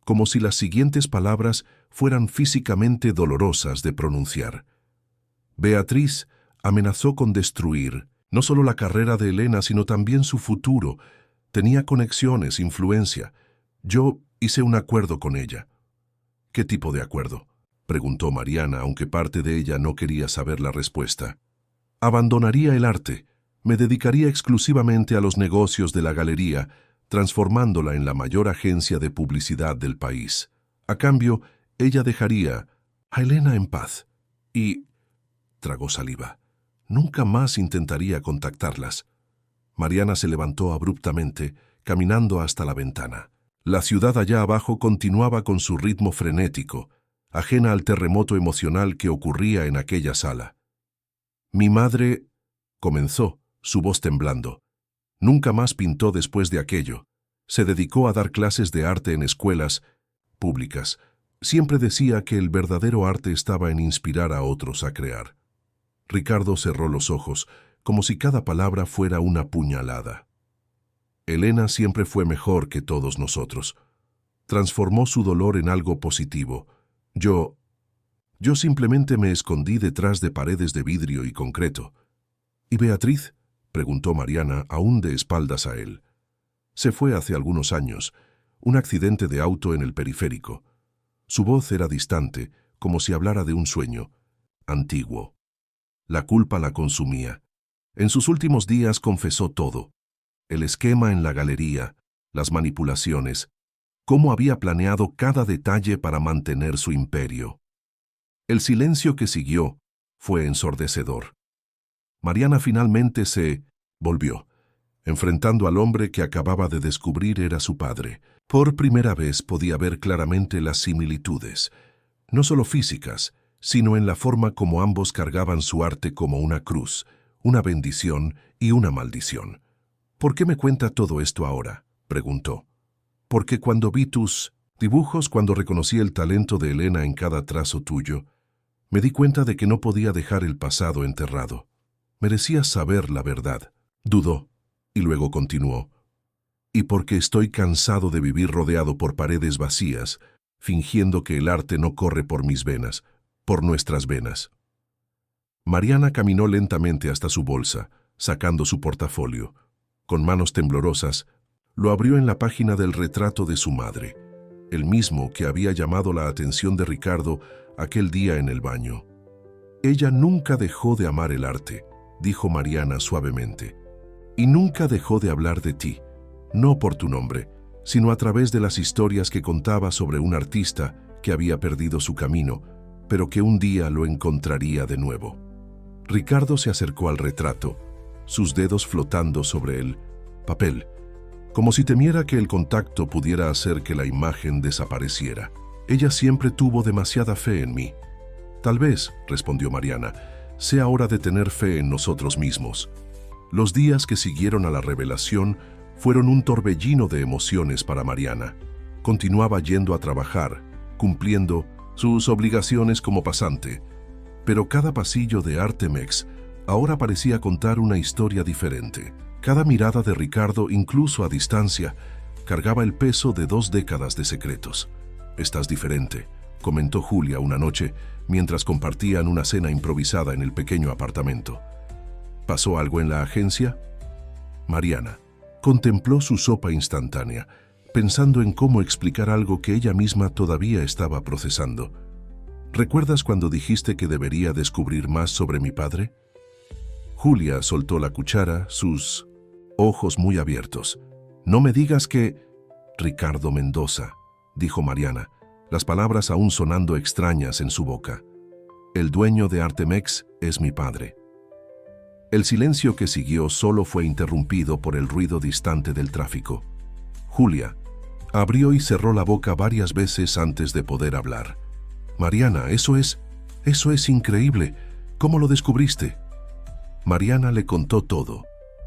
como si las siguientes palabras fueran físicamente dolorosas de pronunciar. Beatriz amenazó con destruir no solo la carrera de Elena, sino también su futuro. Tenía conexiones, influencia. Yo hice un acuerdo con ella. ¿Qué tipo de acuerdo?, preguntó Mariana, aunque parte de ella no quería saber la respuesta. Abandonaría el arte. Me dedicaría exclusivamente a los negocios de la galería, transformándola en la mayor agencia de publicidad del país. A cambio, ella dejaría a Elena en paz. Y... tragó saliva. Nunca más intentaría contactarlas. Mariana se levantó abruptamente, caminando hasta la ventana. La ciudad allá abajo continuaba con su ritmo frenético, ajena al terremoto emocional que ocurría en aquella sala. Mi madre... comenzó, su voz temblando. Nunca más pintó después de aquello. Se dedicó a dar clases de arte en escuelas públicas. Siempre decía que el verdadero arte estaba en inspirar a otros a crear. Ricardo cerró los ojos, como si cada palabra fuera una puñalada. Elena siempre fue mejor que todos nosotros. Transformó su dolor en algo positivo. Yo simplemente me escondí detrás de paredes de vidrio y concreto. ¿Y Beatriz?, preguntó Mariana, aún de espaldas a él. Se fue hace algunos años, un accidente de auto en el periférico. Su voz era distante, como si hablara de un sueño, antiguo. La culpa la consumía. En sus últimos días confesó todo. El esquema en la galería, las manipulaciones, cómo había planeado cada detalle para mantener su imperio. El silencio que siguió fue ensordecedor. Mariana finalmente se volvió, enfrentando al hombre que acababa de descubrir era su padre. Por primera vez podía ver claramente las similitudes, no solo físicas, sino en la forma como ambos cargaban su arte como una cruz, una bendición y una maldición. ¿Por qué me cuenta todo esto ahora?, preguntó. Porque cuando vi tus dibujos, cuando reconocí el talento de Elena en cada trazo tuyo, me di cuenta de que no podía dejar el pasado enterrado. Merecías saber la verdad. Dudó, y luego continuó. y porque estoy cansado de vivir rodeado por paredes vacías, fingiendo que el arte no corre por mis venas, por nuestras venas. Mariana caminó lentamente hasta su bolsa, sacando su portafolio. Con manos temblorosas, lo abrió en la página del retrato de su madre, el mismo que había llamado la atención de Ricardo aquel día en el baño. Ella nunca dejó de amar el arte, dijo Mariana suavemente, y nunca dejó de hablar de ti, no por tu nombre, sino a través de las historias que contaba sobre un artista que había perdido su camino, pero que un día lo encontraría de nuevo. Ricardo se acercó al retrato, sus dedos flotando sobre el papel, como si temiera que el contacto pudiera hacer que la imagen desapareciera. Ella siempre tuvo demasiada fe en mí. Tal vez, respondió Mariana, sea hora de tener fe en nosotros mismos. Los días que siguieron a la revelación fueron un torbellino de emociones para Mariana. Continuaba yendo a trabajar, cumpliendo sus obligaciones como pasante, pero cada pasillo de Artemex ahora parecía contar una historia diferente. Cada mirada de Ricardo, incluso a distancia, cargaba el peso de 2 décadas de secretos. «Estás diferente», comentó Julia una noche mientras compartían una cena improvisada en el pequeño apartamento. ¿Pasó algo en la agencia? Mariana contempló su sopa instantánea, pensando en cómo explicar algo que ella misma todavía estaba procesando. ¿Recuerdas cuando dijiste que debería descubrir más sobre mi padre? Julia soltó la cuchara, sus ojos muy abiertos. «No me digas que...» «Ricardo Mendoza», dijo Mariana, las palabras aún sonando extrañas en su boca. «El dueño de Artemex es mi padre». El silencio que siguió solo fue interrumpido por el ruido distante del tráfico. Julia abrió y cerró la boca varias veces antes de poder hablar. «Mariana, eso es increíble. ¿Cómo lo descubriste?» Mariana le contó todo: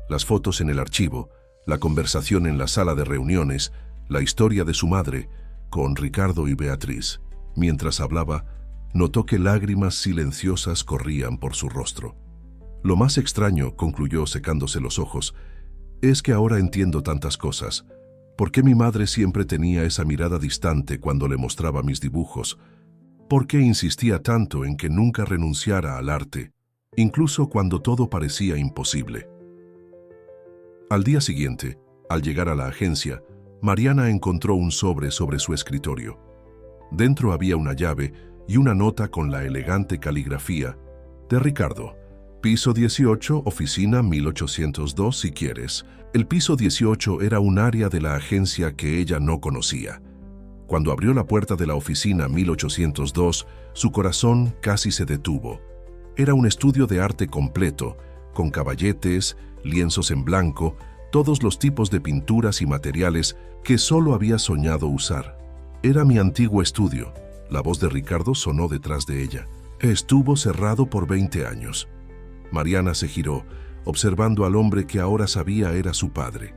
las fotos en el archivo, la conversación en la sala de reuniones, la historia de su madre con Ricardo y Beatriz. Mientras hablaba, notó que lágrimas silenciosas corrían por su rostro. «Lo más extraño», concluyó secándose los ojos, «es que ahora entiendo tantas cosas. ¿Por qué mi madre siempre tenía esa mirada distante cuando le mostraba mis dibujos? ¿Por qué insistía tanto en que nunca renunciara al arte, incluso cuando todo parecía imposible?» Al día siguiente, al llegar a la agencia, Mariana encontró un sobre su escritorio. Dentro había una llave y una nota con la elegante caligrafía de Ricardo. «Piso 18, oficina 1802 si quieres». El piso 18 era un área de la agencia que ella no conocía. Cuando abrió la puerta de la oficina 1802, su corazón casi se detuvo. Era un estudio de arte completo, con caballetes, lienzos en blanco, todos los tipos de pinturas y materiales que solo había soñado usar. «Era mi antiguo estudio», la voz de Ricardo sonó detrás de ella. «Estuvo cerrado por 20 años». Mariana se giró, observando al hombre que ahora sabía era su padre.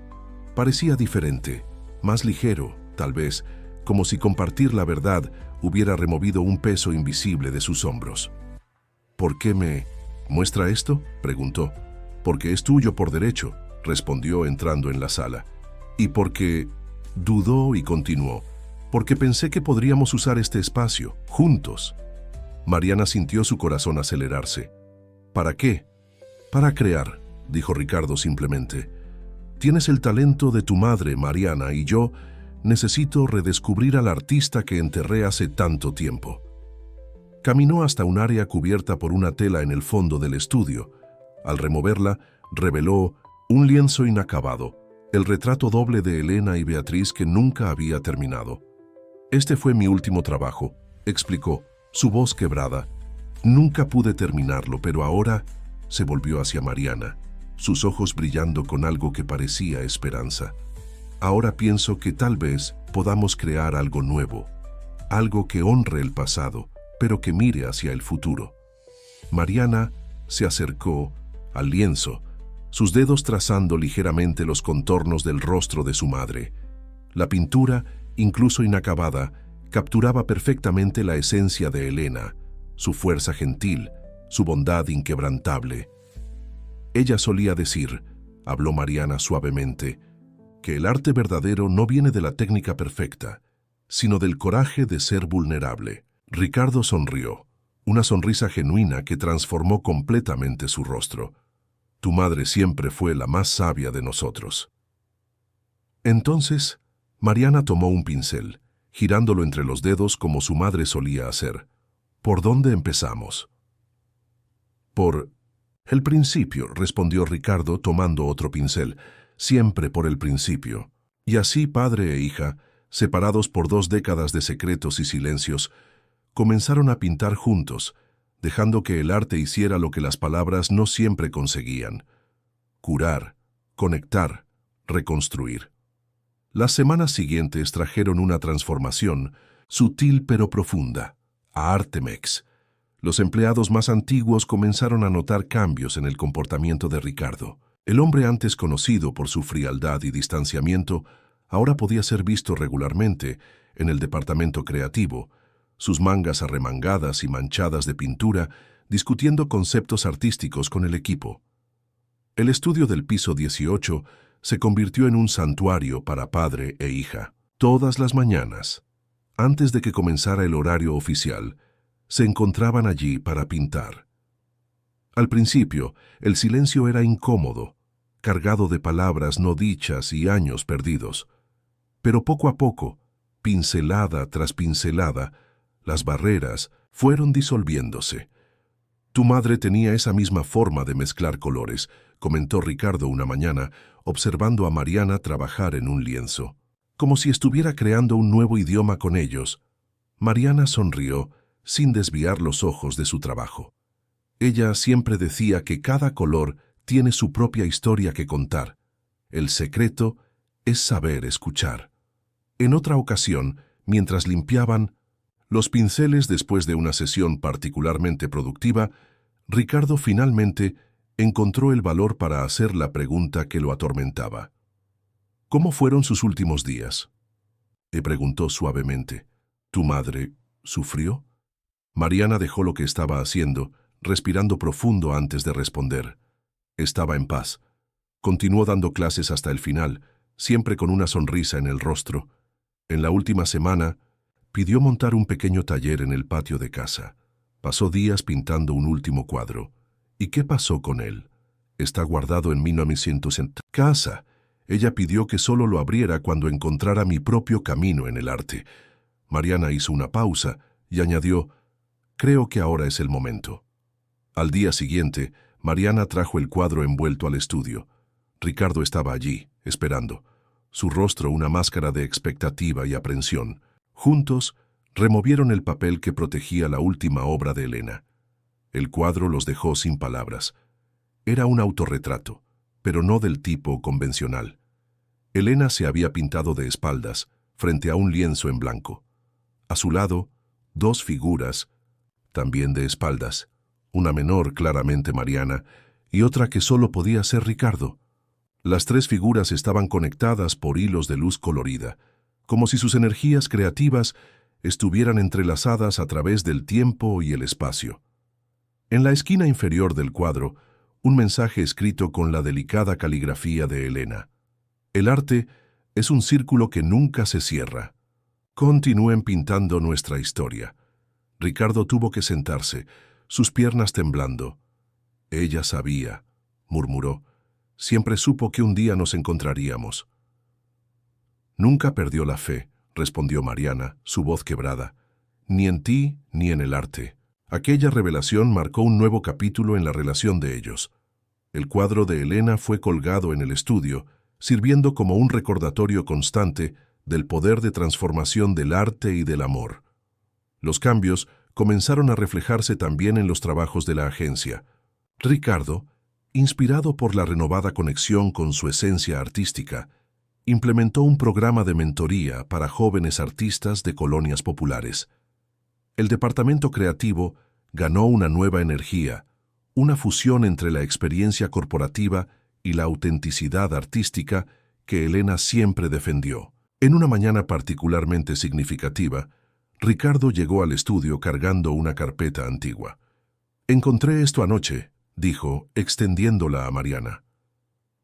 Parecía diferente, más ligero, tal vez, como si compartir la verdad hubiera removido un peso invisible de sus hombros. «¿Por qué me muestra esto?», preguntó. «Porque es tuyo por derecho», respondió entrando en la sala. «Y porque...» dudó y continuó. «Porque pensé que podríamos usar este espacio, juntos». Mariana sintió su corazón acelerarse. «¿Para qué?» «Para crear», dijo Ricardo simplemente. «Tienes el talento de tu madre, Mariana, y yo necesito redescubrir al artista que enterré hace tanto tiempo». Caminó hasta un área cubierta por una tela en el fondo del estudio. Al removerla, reveló un lienzo inacabado, el retrato doble de Elena y Beatriz que nunca había terminado. «Este fue mi último trabajo», explicó, su voz quebrada. «Nunca pude terminarlo, pero ahora...» Se volvió hacia Mariana, sus ojos brillando con algo que parecía esperanza. «Ahora pienso que tal vez podamos crear algo nuevo, algo que honre el pasado, pero que mire hacia el futuro». Mariana se acercó al lienzo, sus dedos trazando ligeramente los contornos del rostro de su madre. La pintura, incluso inacabada, capturaba perfectamente la esencia de Elena, su fuerza gentil, su bondad inquebrantable. Ella solía decir, habló Mariana suavemente, que el arte verdadero no viene de la técnica perfecta, sino del coraje de ser vulnerable. Ricardo sonrió, una sonrisa genuina que transformó completamente su rostro. Tu madre siempre fue la más sabia de nosotros. Entonces, Mariana tomó un pincel, girándolo entre los dedos como su madre solía hacer. ¿Por dónde empezamos? Por el principio, respondió Ricardo tomando otro pincel, siempre por el principio. Y así padre e hija, separados por 2 décadas de secretos y silencios, comenzaron a pintar juntos, dejando que el arte hiciera lo que las palabras no siempre conseguían: curar, conectar, reconstruir. Las semanas siguientes trajeron una transformación, sutil pero profunda, a Artemex. Los empleados más antiguos comenzaron a notar cambios en el comportamiento de Ricardo. El hombre antes conocido por su frialdad y distanciamiento ahora podía ser visto regularmente en el departamento creativo, sus mangas arremangadas y manchadas de pintura, discutiendo conceptos artísticos con el equipo. El estudio del piso 18 se convirtió en un santuario para padre e hija. Todas las mañanas, antes de que comenzara el horario oficial, se encontraban allí para pintar. Al principio, el silencio era incómodo, cargado de palabras no dichas y años perdidos. Pero poco a poco, pincelada tras pincelada, las barreras fueron disolviéndose. Tu madre tenía esa misma forma de mezclar colores, comentó Ricardo una mañana, observando a Mariana trabajar en un lienzo. Como si estuviera creando un nuevo idioma con ellos. Mariana sonrió, sin desviar los ojos de su trabajo. Ella siempre decía que cada color tiene su propia historia que contar. El secreto es saber escuchar. En otra ocasión, mientras limpiaban los pinceles después de una sesión particularmente productiva, Ricardo finalmente encontró el valor para hacer la pregunta que lo atormentaba. ¿Cómo fueron sus últimos días? Le preguntó suavemente. ¿Tu madre sufrió? Mariana dejó lo que estaba haciendo, respirando profundo antes de responder. Estaba en paz. Continuó dando clases hasta el final, siempre con una sonrisa en el rostro. En la última semana, pidió montar un pequeño taller en el patio de casa. Pasó días pintando un último cuadro. ¿Y qué pasó con él? Está guardado en 1900 en casa. Ella pidió que solo lo abriera cuando encontrara mi propio camino en el arte. Mariana hizo una pausa y añadió: creo que ahora es el momento. Al día siguiente, Mariana trajo el cuadro envuelto al estudio. Ricardo estaba allí, esperando, su rostro una máscara de expectativa y aprensión. Juntos, removieron el papel que protegía la última obra de Elena. El cuadro los dejó sin palabras. Era un autorretrato, pero no del tipo convencional. Elena se había pintado de espaldas, frente a un lienzo en blanco. A su lado, 2 figuras, también de espaldas, una menor claramente Mariana y otra que solo podía ser Ricardo. Las 3 figuras estaban conectadas por hilos de luz colorida, como si sus energías creativas estuvieran entrelazadas a través del tiempo y el espacio. En la esquina inferior del cuadro, un mensaje escrito con la delicada caligrafía de Elena. El arte es un círculo que nunca se cierra. Continúen pintando nuestra historia. Ricardo tuvo que sentarse, sus piernas temblando. Ella sabía, murmuró. Siempre supo que un día nos encontraríamos. Nunca perdió la fe, respondió Mariana, su voz quebrada. Ni en ti ni en el arte. Aquella revelación marcó un nuevo capítulo en la relación de ellos. El cuadro de Elena fue colgado en el estudio, sirviendo como un recordatorio constante del poder de transformación del arte y del amor. Los cambios comenzaron a reflejarse también en los trabajos de la agencia. Ricardo, inspirado por la renovada conexión con su esencia artística, implementó un programa de mentoría para jóvenes artistas de colonias populares. El departamento creativo ganó una nueva energía, una fusión entre la experiencia corporativa y la autenticidad artística que Elena siempre defendió. En una mañana particularmente significativa, Ricardo llegó al estudio cargando una carpeta antigua. «Encontré esto anoche», dijo, extendiéndola a Mariana.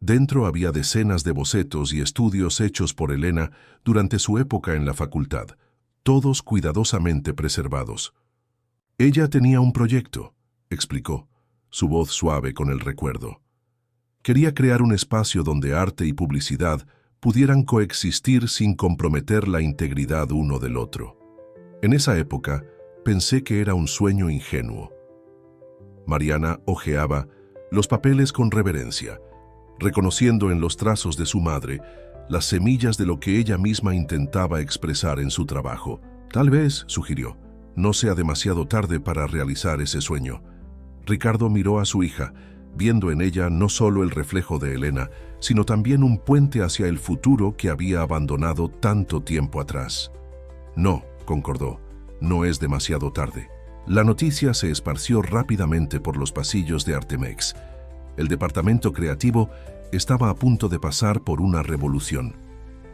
Dentro había decenas de bocetos y estudios hechos por Elena durante su época en la facultad, todos cuidadosamente preservados. Ella tenía un proyecto, explicó, su voz suave con el recuerdo. Quería crear un espacio donde arte y publicidad pudieran coexistir sin comprometer la integridad uno del otro. En esa época, pensé que era un sueño ingenuo. Mariana hojeaba los papeles con reverencia, reconociendo en los trazos de su madre las semillas de lo que ella misma intentaba expresar en su trabajo. Tal vez, sugirió, no sea demasiado tarde para realizar ese sueño. Ricardo miró a su hija, viendo en ella no solo el reflejo de Elena, sino también un puente hacia el futuro que había abandonado tanto tiempo atrás. No, concordó, no es demasiado tarde. La noticia se esparció rápidamente por los pasillos de Artemex. El departamento creativo estaba a punto de pasar por una revolución.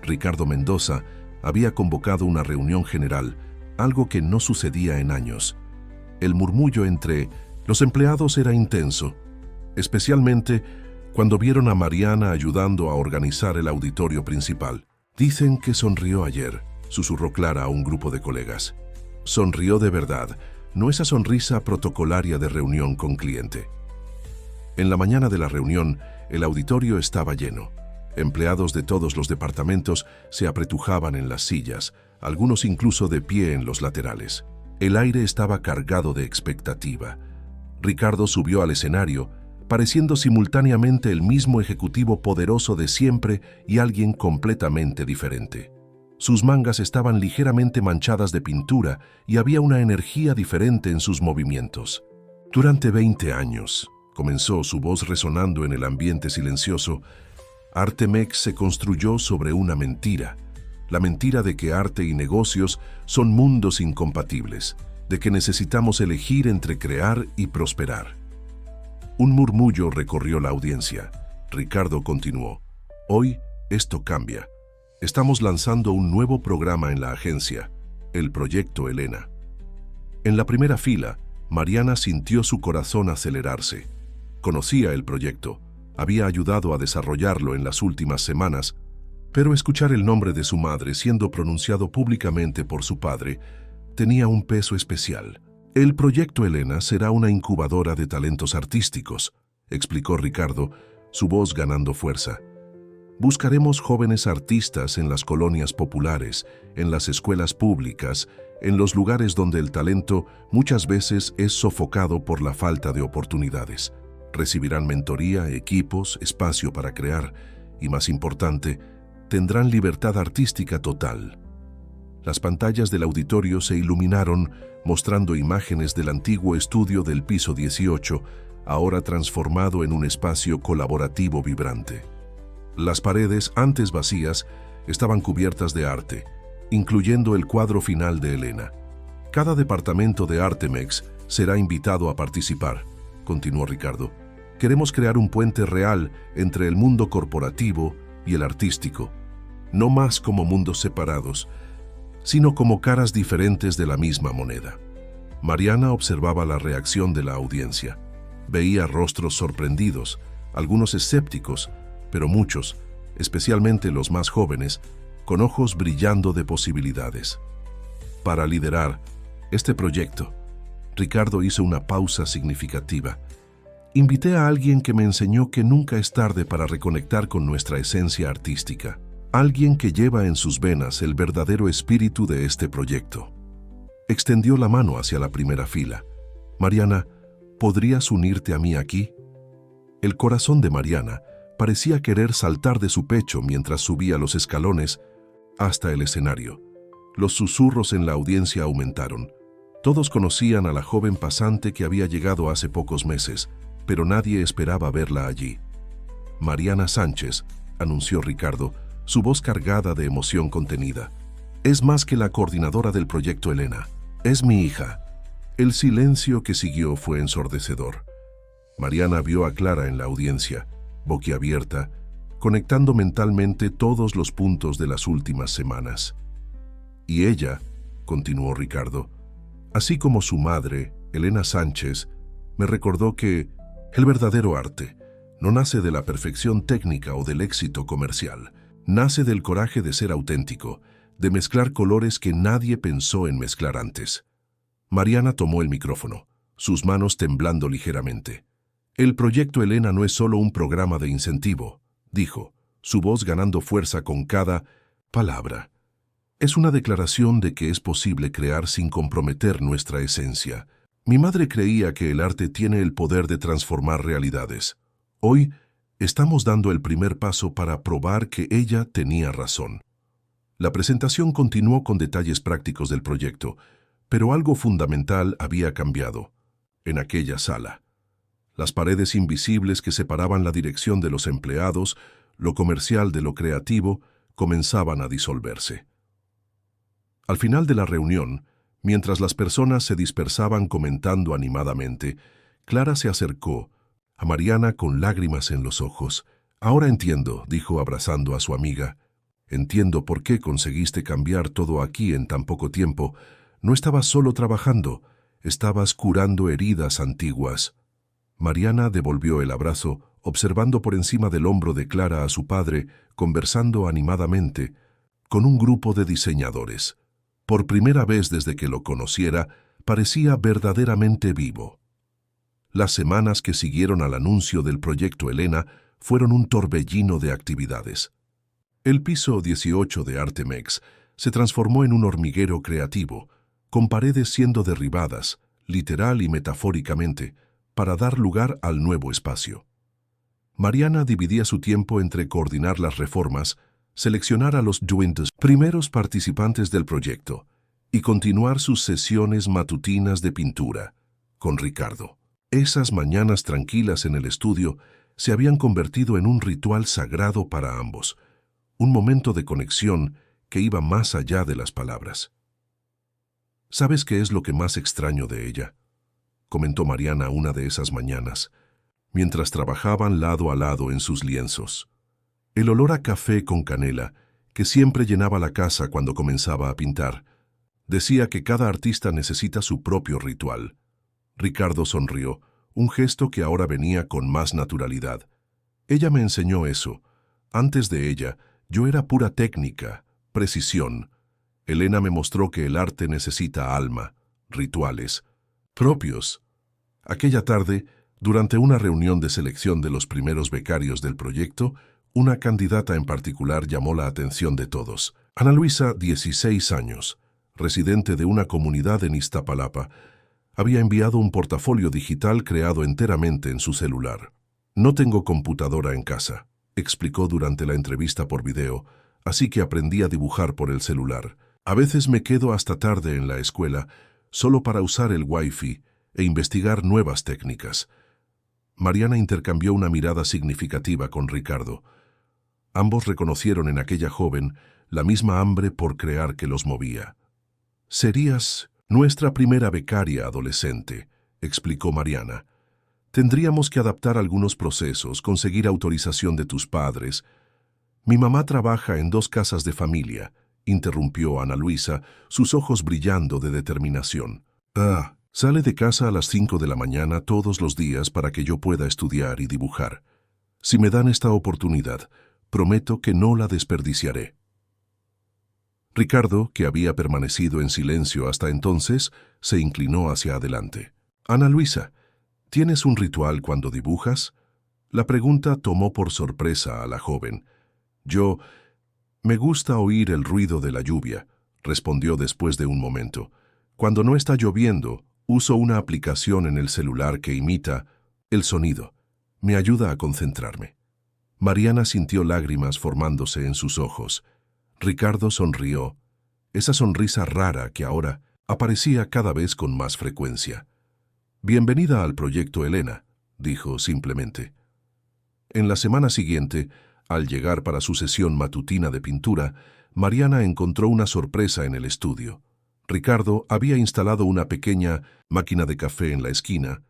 Ricardo Mendoza había convocado una reunión general, algo que no sucedía en años. El murmullo entre los empleados era intenso, especialmente cuando vieron a Mariana ayudando a organizar el auditorio principal. Dicen que sonrió ayer, susurró Clara a un grupo de colegas. Sonrió de verdad, no esa sonrisa protocolaria de reunión con cliente. En la mañana de la reunión, el auditorio estaba lleno. Empleados de todos los departamentos se apretujaban en las sillas, algunos incluso de pie en los laterales. El aire estaba cargado de expectativa. Ricardo subió al escenario, pareciendo simultáneamente el mismo ejecutivo poderoso de siempre y alguien completamente diferente. Sus mangas estaban ligeramente manchadas de pintura y había una energía diferente en sus movimientos. Durante 20 años, comenzó su voz resonando en el ambiente silencioso, Artemex se construyó sobre una mentira, la mentira de que arte y negocios son mundos incompatibles, de que necesitamos elegir entre crear y prosperar. Un murmullo recorrió la audiencia. Ricardo continuó. Hoy esto cambia. Estamos lanzando un nuevo programa en la agencia, el Proyecto Elena. En la primera fila, Mariana sintió su corazón acelerarse. Conocía el proyecto, había ayudado a desarrollarlo en las últimas semanas, pero escuchar el nombre de su madre siendo pronunciado públicamente por su padre tenía un peso especial. El Proyecto Elena será una incubadora de talentos artísticos, explicó Ricardo, su voz ganando fuerza. Buscaremos jóvenes artistas en las colonias populares, en las escuelas públicas, en los lugares donde el talento muchas veces es sofocado por la falta de oportunidades. Recibirán mentoría, equipos, espacio para crear y, más importante, tendrán libertad artística total. Las pantallas del auditorio se iluminaron mostrando imágenes del antiguo estudio del piso 18, ahora transformado en un espacio colaborativo vibrante. Las paredes, antes vacías, estaban cubiertas de arte, incluyendo el cuadro final de Elena. Cada departamento de Artemex será invitado a participar, continuó Ricardo. Queremos crear un puente real entre el mundo corporativo y el artístico, no más como mundos separados, sino como caras diferentes de la misma moneda. Mariana observaba la reacción de la audiencia. Veía rostros sorprendidos, algunos escépticos, pero muchos, especialmente los más jóvenes, con ojos brillando de posibilidades. Para liderar este proyecto, Ricardo hizo una pausa significativa. Invité a alguien que me enseñó que nunca es tarde para reconectar con nuestra esencia artística. Alguien que lleva en sus venas el verdadero espíritu de este proyecto. Extendió la mano hacia la primera fila. Mariana, ¿podrías unirte a mí aquí? El corazón de Mariana parecía querer saltar de su pecho mientras subía los escalones hasta el escenario. Los susurros en la audiencia aumentaron. Todos conocían a la joven pasante que había llegado hace pocos meses, pero nadie esperaba verla allí. Mariana Sánchez, anunció Ricardo, su voz cargada de emoción contenida. Es más que la coordinadora del Proyecto Elena. Es mi hija. El silencio que siguió fue ensordecedor. Mariana vio a Clara en la audiencia, boquiabierta, conectando mentalmente todos los puntos de las últimas semanas. Y ella, continuó Ricardo, así como su madre, Elena Sánchez, me recordó que el verdadero arte no nace de la perfección técnica o del éxito comercial. Nace del coraje de ser auténtico, de mezclar colores que nadie pensó en mezclar antes. Mariana tomó el micrófono, sus manos temblando ligeramente. El proyecto Elena no es solo un programa de incentivo, dijo, su voz ganando fuerza con cada palabra. Es una declaración de que es posible crear sin comprometer nuestra esencia. Mi madre creía que el arte tiene el poder de transformar realidades. Hoy estamos dando el primer paso para probar que ella tenía razón. La presentación continuó con detalles prácticos del proyecto, pero algo fundamental había cambiado. En aquella sala, las paredes invisibles que separaban la dirección de los empleados, lo comercial de lo creativo, comenzaban a disolverse. Al final de la reunión, mientras las personas se dispersaban comentando animadamente, Clara se acercó a Mariana con lágrimas en los ojos. «Ahora entiendo», dijo abrazando a su amiga. «Entiendo por qué conseguiste cambiar todo aquí en tan poco tiempo. No estabas solo trabajando, estabas curando heridas antiguas». Mariana devolvió el abrazo, observando por encima del hombro de Clara a su padre, conversando animadamente con un grupo de diseñadores. Por primera vez desde que lo conociera, parecía verdaderamente vivo. Las semanas que siguieron al anuncio del proyecto Elena fueron un torbellino de actividades. El piso 18 de Artemex se transformó en un hormiguero creativo, con paredes siendo derribadas, literal y metafóricamente, para dar lugar al nuevo espacio. Mariana dividía su tiempo entre coordinar las reformas, seleccionar a los 20 primeros participantes del proyecto y continuar sus sesiones matutinas de pintura con Ricardo. Esas mañanas tranquilas en el estudio se habían convertido en un ritual sagrado para ambos, un momento de conexión que iba más allá de las palabras. ¿Sabes qué es lo que más extraño de ella?, comentó Mariana una de esas mañanas, mientras trabajaban lado a lado en sus lienzos. El olor a café con canela, que siempre llenaba la casa cuando comenzaba a pintar, decía que cada artista necesita su propio ritual. Ricardo sonrió, un gesto que ahora venía con más naturalidad. Ella me enseñó eso. Antes de ella, yo era pura técnica, precisión. Elena me mostró que el arte necesita alma, rituales propios. Aquella tarde, durante una reunión de selección de los primeros becarios del proyecto, una candidata en particular llamó la atención de todos. Ana Luisa, 16 años, residente de una comunidad en Iztapalapa, había enviado un portafolio digital creado enteramente en su celular. «No tengo computadora en casa», explicó durante la entrevista por video, así que aprendí a dibujar por el celular. «A veces me quedo hasta tarde en la escuela, solo para usar el Wi-Fi e investigar nuevas técnicas». Mariana intercambió una mirada significativa con Ricardo. Ambos reconocieron en aquella joven la misma hambre por crear que los movía. «Serías nuestra primera becaria adolescente», explicó Mariana. «Tendríamos que adaptar algunos procesos, conseguir autorización de tus padres». «Mi mamá trabaja en 2 casas de familia», interrumpió Ana Luisa, sus ojos brillando de determinación. Sale de casa a las 5 de la mañana todos los días para que yo pueda estudiar y dibujar. Si me dan esta oportunidad, prometo que no la desperdiciaré». Ricardo, que había permanecido en silencio hasta entonces, se inclinó hacia adelante. «Ana Luisa, ¿tienes un ritual cuando dibujas?». La pregunta tomó por sorpresa a la joven. «Me gusta oír el ruido de la lluvia», respondió después de un momento. «Cuando no está lloviendo, uso una aplicación en el celular que imita el sonido. Me ayuda a concentrarme». Mariana sintió lágrimas formándose en sus ojos. Ricardo sonrió, esa sonrisa rara que ahora aparecía cada vez con más frecuencia. «Bienvenida al proyecto Elena», dijo simplemente. En la semana siguiente, al llegar para su sesión matutina de pintura, Mariana encontró una sorpresa en el estudio. Ricardo había instalado una pequeña máquina de café en la esquina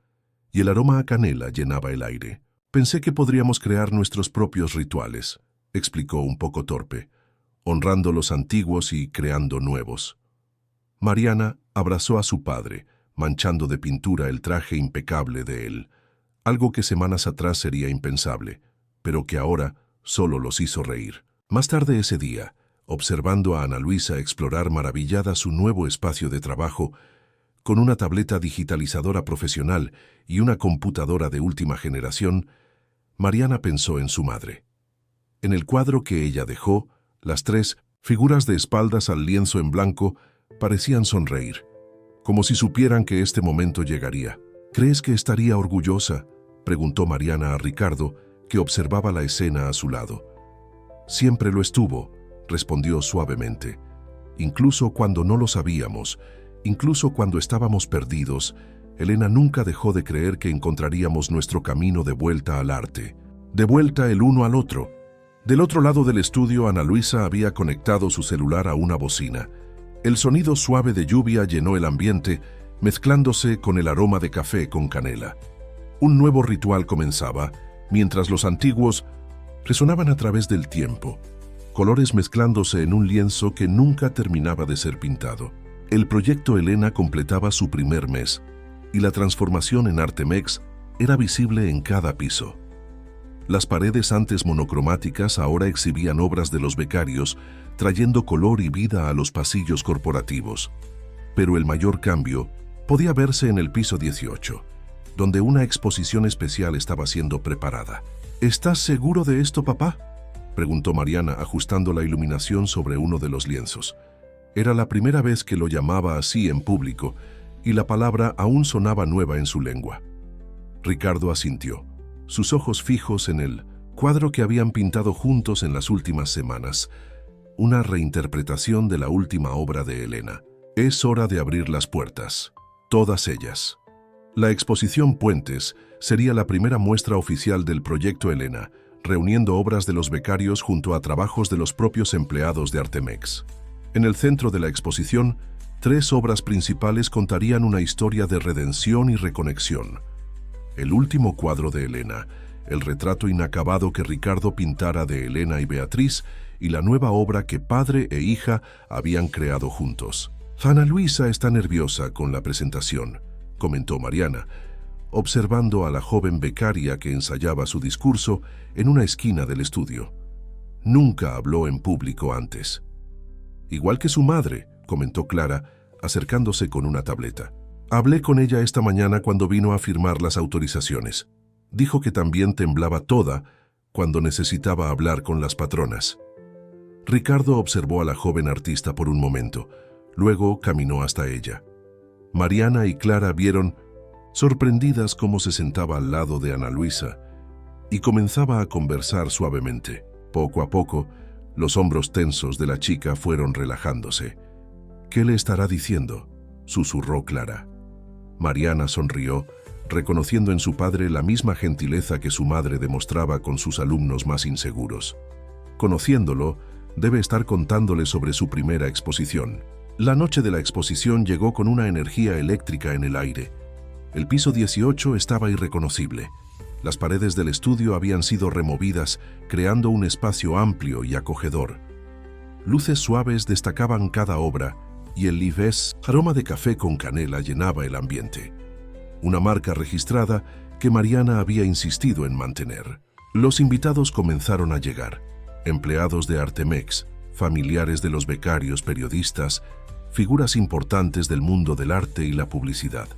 y el aroma a canela llenaba el aire. «Pensé que podríamos crear nuestros propios rituales», explicó un poco torpe, honrando los antiguos y creando nuevos. Mariana abrazó a su padre, manchando de pintura el traje impecable de él. algo que semanas atrás sería impensable, pero que ahora solo los hizo reír. Más tarde ese día, observando a Ana Luisa explorar maravillada su nuevo espacio de trabajo, con una tableta digitalizadora profesional y una computadora de última generación, Mariana pensó en su madre. En el cuadro que ella dejó, las tres figuras de espaldas al lienzo en blanco parecían sonreír, como si supieran que este momento llegaría. ¿Crees que estaría orgullosa?, preguntó Mariana a Ricardo, que observaba la escena a su lado. Siempre lo estuvo, respondió suavemente. Incluso cuando no lo sabíamos, incluso cuando estábamos perdidos, Elena nunca dejó de creer que encontraríamos nuestro camino de vuelta al arte, de vuelta el uno al otro. Del otro lado del estudio, Ana Luisa había conectado su celular a una bocina. El sonido suave de lluvia llenó el ambiente, mezclándose con el aroma de café con canela. Un nuevo ritual comenzaba, mientras los antiguos resonaban a través del tiempo, colores mezclándose en un lienzo que nunca terminaba de ser pintado. El proyecto Elena completaba su primer mes, y la transformación en Artemex era visible en cada piso. Las paredes antes monocromáticas ahora exhibían obras de los becarios, trayendo color y vida a los pasillos corporativos. Pero el mayor cambio podía verse en el piso 18, donde una exposición especial estaba siendo preparada. ¿Estás seguro de esto, papá?, preguntó Mariana, ajustando la iluminación sobre uno de los lienzos. Era la primera vez que lo llamaba así en público, y la palabra aún sonaba nueva en su lengua. Ricardo asintió, sus ojos fijos en el cuadro que habían pintado juntos en las últimas semanas, una reinterpretación de la última obra de Elena. Es hora de abrir las puertas, todas ellas. La exposición Puentes sería la primera muestra oficial del proyecto Elena, reuniendo obras de los becarios junto a trabajos de los propios empleados de Artemex. En el centro de la exposición, 3 obras principales contarían una historia de redención y reconexión. El último cuadro de Elena, el retrato inacabado que Ricardo pintara de Elena y Beatriz, y la nueva obra que padre e hija habían creado juntos. Ana Luisa está nerviosa con la presentación, comentó Mariana, observando a la joven becaria que ensayaba su discurso en una esquina del estudio. Nunca habló en público antes. Igual que su madre, comentó Clara, acercándose con una tableta. Hablé con ella esta mañana cuando vino a firmar las autorizaciones. Dijo que también temblaba toda cuando necesitaba hablar con las patronas. Ricardo observó a la joven artista por un momento, luego caminó hasta ella. Mariana y Clara vieron, sorprendidas, cómo se sentaba al lado de Ana Luisa y comenzaba a conversar suavemente. Poco a poco, los hombros tensos de la chica fueron relajándose. «¿Qué le estará diciendo?», susurró Clara. Mariana sonrió, reconociendo en su padre la misma gentileza que su madre demostraba con sus alumnos más inseguros. Conociéndolo, debe estar contándole sobre su primera exposición. La noche de la exposición llegó con una energía eléctrica en el aire. El piso 18 estaba irreconocible. Las paredes del estudio habían sido removidas, creando un espacio amplio y acogedor. Luces suaves destacaban cada obra, y el livés aroma de café con canela llenaba el ambiente. Una marca registrada que Mariana había insistido en mantener. Los invitados comenzaron a llegar. Empleados de Artemex, familiares de los becarios, periodistas, figuras importantes del mundo del arte y la publicidad.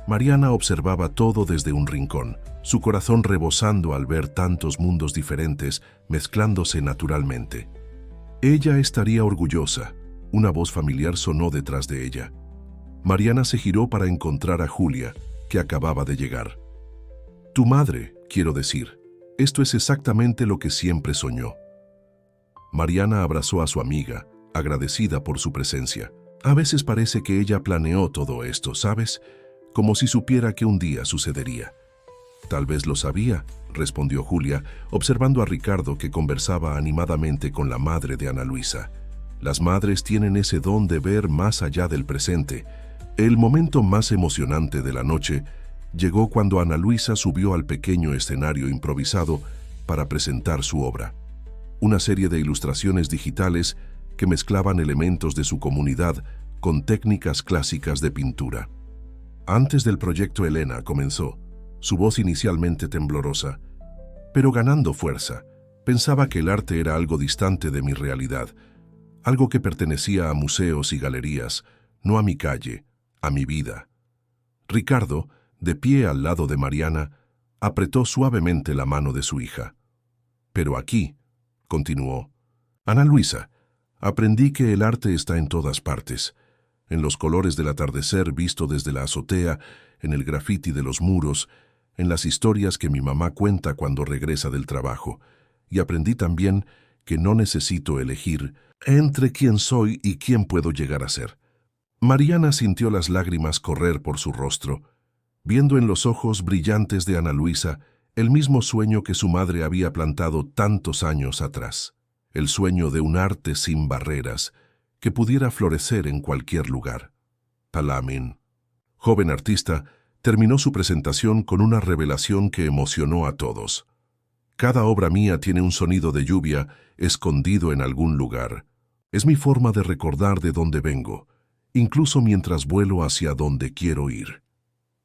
Mariana observaba todo desde un rincón, su corazón rebosando al ver tantos mundos diferentes mezclándose naturalmente. Ella estaría orgullosa. Una voz familiar sonó detrás de ella. Mariana se giró para encontrar a Julia, que acababa de llegar. «Tu madre, quiero decir. Esto es exactamente lo que siempre soñó». Mariana abrazó a su amiga, agradecida por su presencia. A veces parece que ella planeó todo esto, ¿sabes? Como si supiera que un día sucedería. «Tal vez lo sabía», respondió Julia, observando a Ricardo, que conversaba animadamente con la madre de Ana Luisa. Las madres tienen ese don de ver más allá del presente. El momento más emocionante de la noche llegó cuando Ana Luisa subió al pequeño escenario improvisado para presentar su obra. Una serie de ilustraciones digitales que mezclaban elementos de su comunidad con técnicas clásicas de pintura. Antes del proyecto Elena comenzó, su voz inicialmente temblorosa, pero ganando fuerza. Pensaba que el arte era algo distante de mi realidad, algo que pertenecía a museos y galerías, no a mi calle, a mi vida. Ricardo, de pie al lado de Mariana, apretó suavemente la mano de su hija. Pero aquí, continuó, Ana Luisa, aprendí que el arte está en todas partes, en los colores del atardecer visto desde la azotea, en el grafiti de los muros, en las historias que mi mamá cuenta cuando regresa del trabajo, y aprendí también que no necesito elegir entre quién soy y quién puedo llegar a ser. Mariana sintió las lágrimas correr por su rostro, viendo en los ojos brillantes de Ana Luisa el mismo sueño que su madre había plantado tantos años atrás, el sueño de un arte sin barreras, que pudiera florecer en cualquier lugar. Palamin, joven artista, terminó su presentación con una revelación que emocionó a todos. Cada obra mía tiene un sonido de lluvia escondido en algún lugar. Es mi forma de recordar de dónde vengo, incluso mientras vuelo hacia donde quiero ir.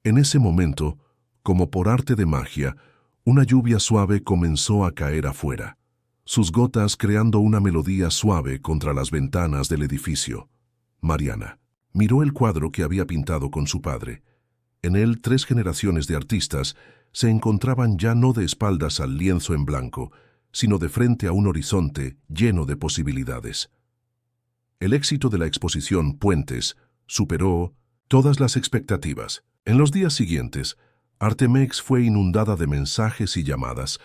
En ese momento, como por arte de magia, una lluvia suave comenzó a caer afuera, sus gotas creando una melodía suave contra las ventanas del edificio. Mariana miró el cuadro que había pintado con su padre. En él, 3 generaciones de artistas se encontraban ya no de espaldas al lienzo en blanco, sino de frente a un horizonte lleno de posibilidades. El éxito de la exposición Puentes superó todas las expectativas. En los días siguientes, Artemex fue inundada de mensajes y llamadas.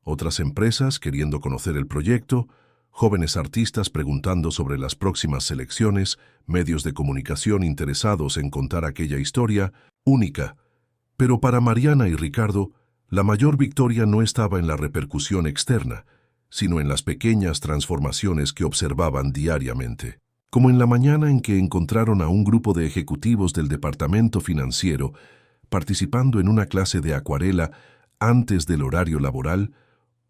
Otras empresas queriendo conocer el proyecto, jóvenes artistas preguntando sobre las próximas selecciones, medios de comunicación interesados en contar aquella historia única. Pero para Mariana y Ricardo, la mayor victoria no estaba en la repercusión externa, sino en las pequeñas transformaciones que observaban diariamente. Como en la mañana en que encontraron a un grupo de ejecutivos del departamento financiero participando en una clase de acuarela antes del horario laboral,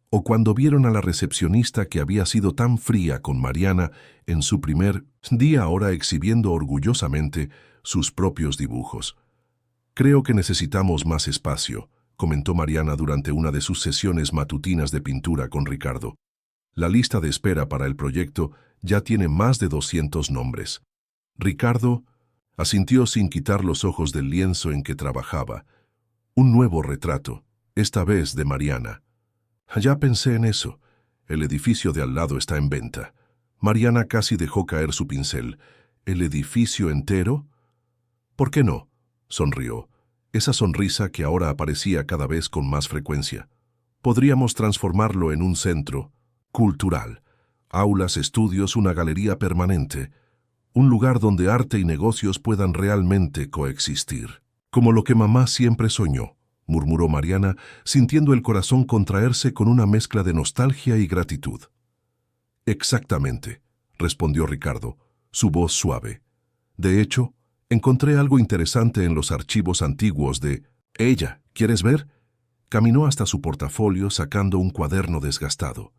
o cuando vieron a la recepcionista que había sido tan fría con Mariana en su primer día ahora exhibiendo orgullosamente sus propios dibujos. Creo que necesitamos más espacio, comentó Mariana durante una de sus sesiones matutinas de pintura con Ricardo. La lista de espera para el proyecto ya tiene más de 200 nombres. Ricardo asintió sin quitar los ojos del lienzo en que trabajaba. Un nuevo retrato, esta vez de Mariana. Ya pensé en eso. El edificio de al lado está en venta. Mariana casi dejó caer su pincel. ¿El edificio entero? ¿Por qué no? Sonrió. Esa sonrisa que ahora aparecía cada vez con más frecuencia. Podríamos transformarlo en un centro cultural. Aulas, estudios, una galería permanente. Un lugar donde arte y negocios puedan realmente coexistir. Como lo que mamá siempre soñó, murmuró Mariana, sintiendo el corazón contraerse con una mezcla de nostalgia y gratitud. Exactamente, respondió Ricardo, su voz suave. De hecho, encontré algo interesante en los archivos antiguos de ella. ¿Quieres ver? Caminó hasta su portafolio sacando un cuaderno desgastado.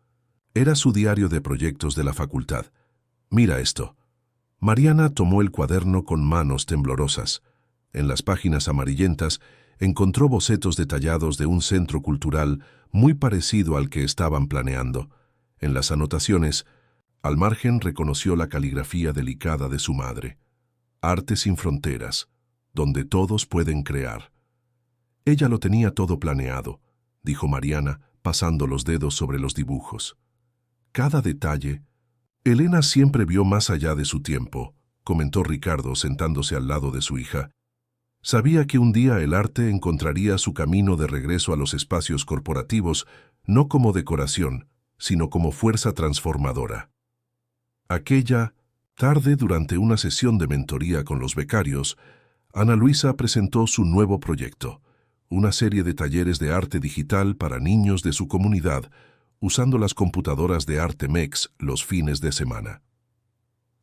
Era su diario de proyectos de la facultad. Mira esto. Mariana tomó el cuaderno con manos temblorosas. En las páginas amarillentas encontró bocetos detallados de un centro cultural muy parecido al que estaban planeando. En las anotaciones, al margen reconoció la caligrafía delicada de su madre. Arte sin fronteras, donde todos pueden crear. Ella lo tenía todo planeado, dijo Mariana, pasando los dedos sobre los dibujos. Cada detalle. Elena siempre vio más allá de su tiempo, comentó Ricardo sentándose al lado de su hija. Sabía que un día el arte encontraría su camino de regreso a los espacios corporativos, no como decoración, sino como fuerza transformadora. Aquella tarde, durante una sesión de mentoría con los becarios, Ana Luisa presentó su nuevo proyecto, una serie de talleres de arte digital para niños de su comunidad, usando las computadoras de Artemex los fines de semana.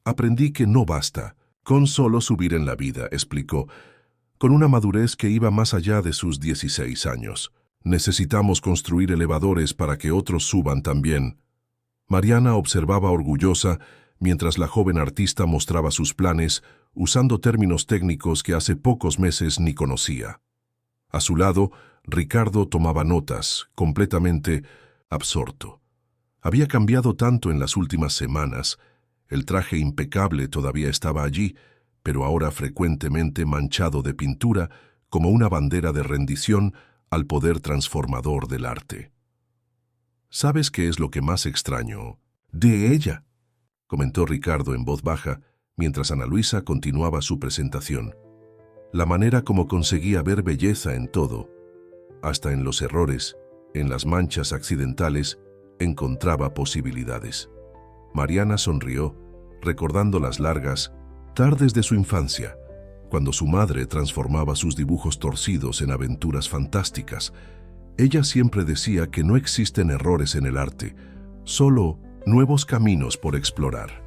Aprendí que no basta con solo subir en la vida, explicó, con una madurez que iba más allá de sus 16 años. Necesitamos construir elevadores para que otros suban también. Mariana observaba orgullosa mientras la joven artista mostraba sus planes usando términos técnicos que hace pocos meses ni conocía. A su lado, Ricardo tomaba notas, completamente absorto. Había cambiado tanto en las últimas semanas. El traje impecable todavía estaba allí, pero ahora frecuentemente manchado de pintura como una bandera de rendición al poder transformador del arte. ¿Sabes qué es lo que más extraño de ella?, comentó Ricardo en voz baja mientras Ana Luisa continuaba su presentación. La manera como conseguía ver belleza en todo, hasta en los errores, en las manchas accidentales, encontraba posibilidades. Mariana sonrió, recordando las largas tardes de su infancia, cuando su madre transformaba sus dibujos torcidos en aventuras fantásticas. Ella siempre decía que no existen errores en el arte, solo nuevos caminos por explorar.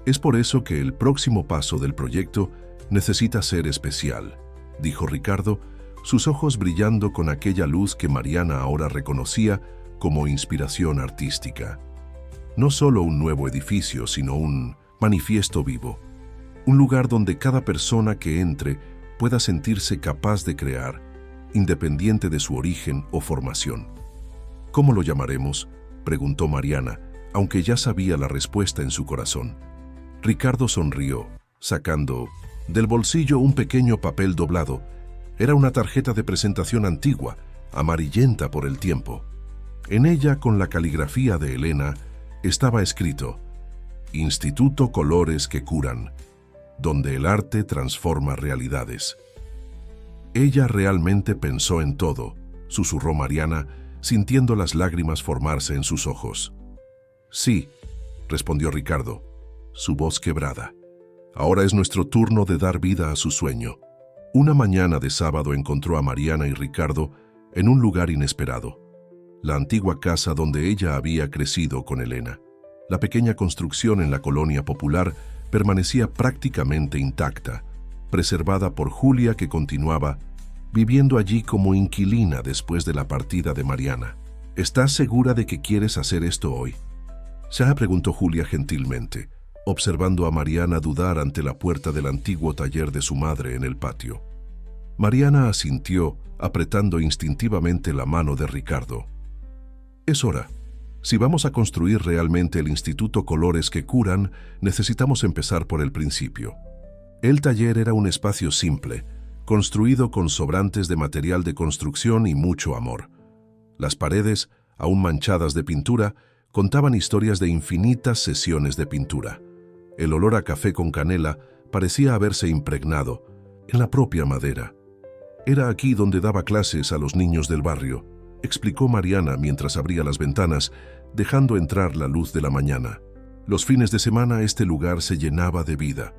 Es por eso que el próximo paso del proyecto necesita ser especial, dijo Ricardo, sus ojos brillando con aquella luz que Mariana ahora reconocía como inspiración artística. No solo un nuevo edificio, sino un manifiesto vivo. Un lugar donde cada persona que entre pueda sentirse capaz de crear, independiente de su origen o formación. ¿Cómo lo llamaremos?, preguntó Mariana, aunque ya sabía la respuesta en su corazón. Ricardo sonrió, sacando del bolsillo un pequeño papel doblado. Era una tarjeta de presentación antigua, amarillenta por el tiempo. En ella, con la caligrafía de Elena, estaba escrito: Instituto Colores que Curan, donde el arte transforma realidades. Ella realmente pensó en todo, susurró Mariana, sintiendo las lágrimas formarse en sus ojos. Sí, respondió Ricardo, su voz quebrada. Ahora es nuestro turno de dar vida a su sueño. Una mañana de sábado encontró a Mariana y Ricardo en un lugar inesperado, la antigua casa donde ella había crecido con Elena. La pequeña construcción en la colonia popular permanecía prácticamente intacta, preservada por Julia, que continuaba viviendo allí como inquilina después de la partida de Mariana. ¿Estás segura de que quieres hacer esto hoy?, se preguntó Julia gentilmente, observando a Mariana dudar ante la puerta del antiguo taller de su madre en el patio. Mariana asintió, apretando instintivamente la mano de Ricardo. Es hora. Si vamos a construir realmente el Instituto Colores que Curan, necesitamos empezar por el principio. El taller era un espacio simple, construido con sobrantes de material de construcción y mucho amor. Las paredes, aún manchadas de pintura, contaban historias de infinitas sesiones de pintura. El olor a café con canela parecía haberse impregnado en la propia madera. Era aquí donde daba clases a los niños del barrio, explicó Mariana mientras abría las ventanas, dejando entrar la luz de la mañana. Los fines de semana este lugar se llenaba de vida.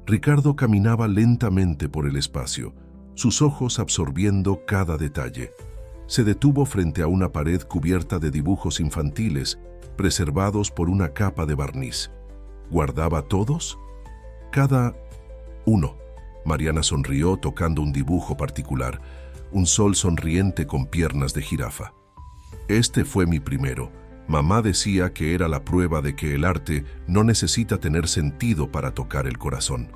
Ricardo caminaba lentamente por el espacio, sus ojos absorbiendo cada detalle. Se detuvo frente a una pared cubierta de dibujos infantiles, preservados por una capa de barniz. ¿Guardaba todos? Cada uno. Mariana sonrió tocando un dibujo particular, un sol sonriente con piernas de jirafa. Este fue mi primero. Mamá decía que era la prueba de que el arte no necesita tener sentido para tocar el corazón.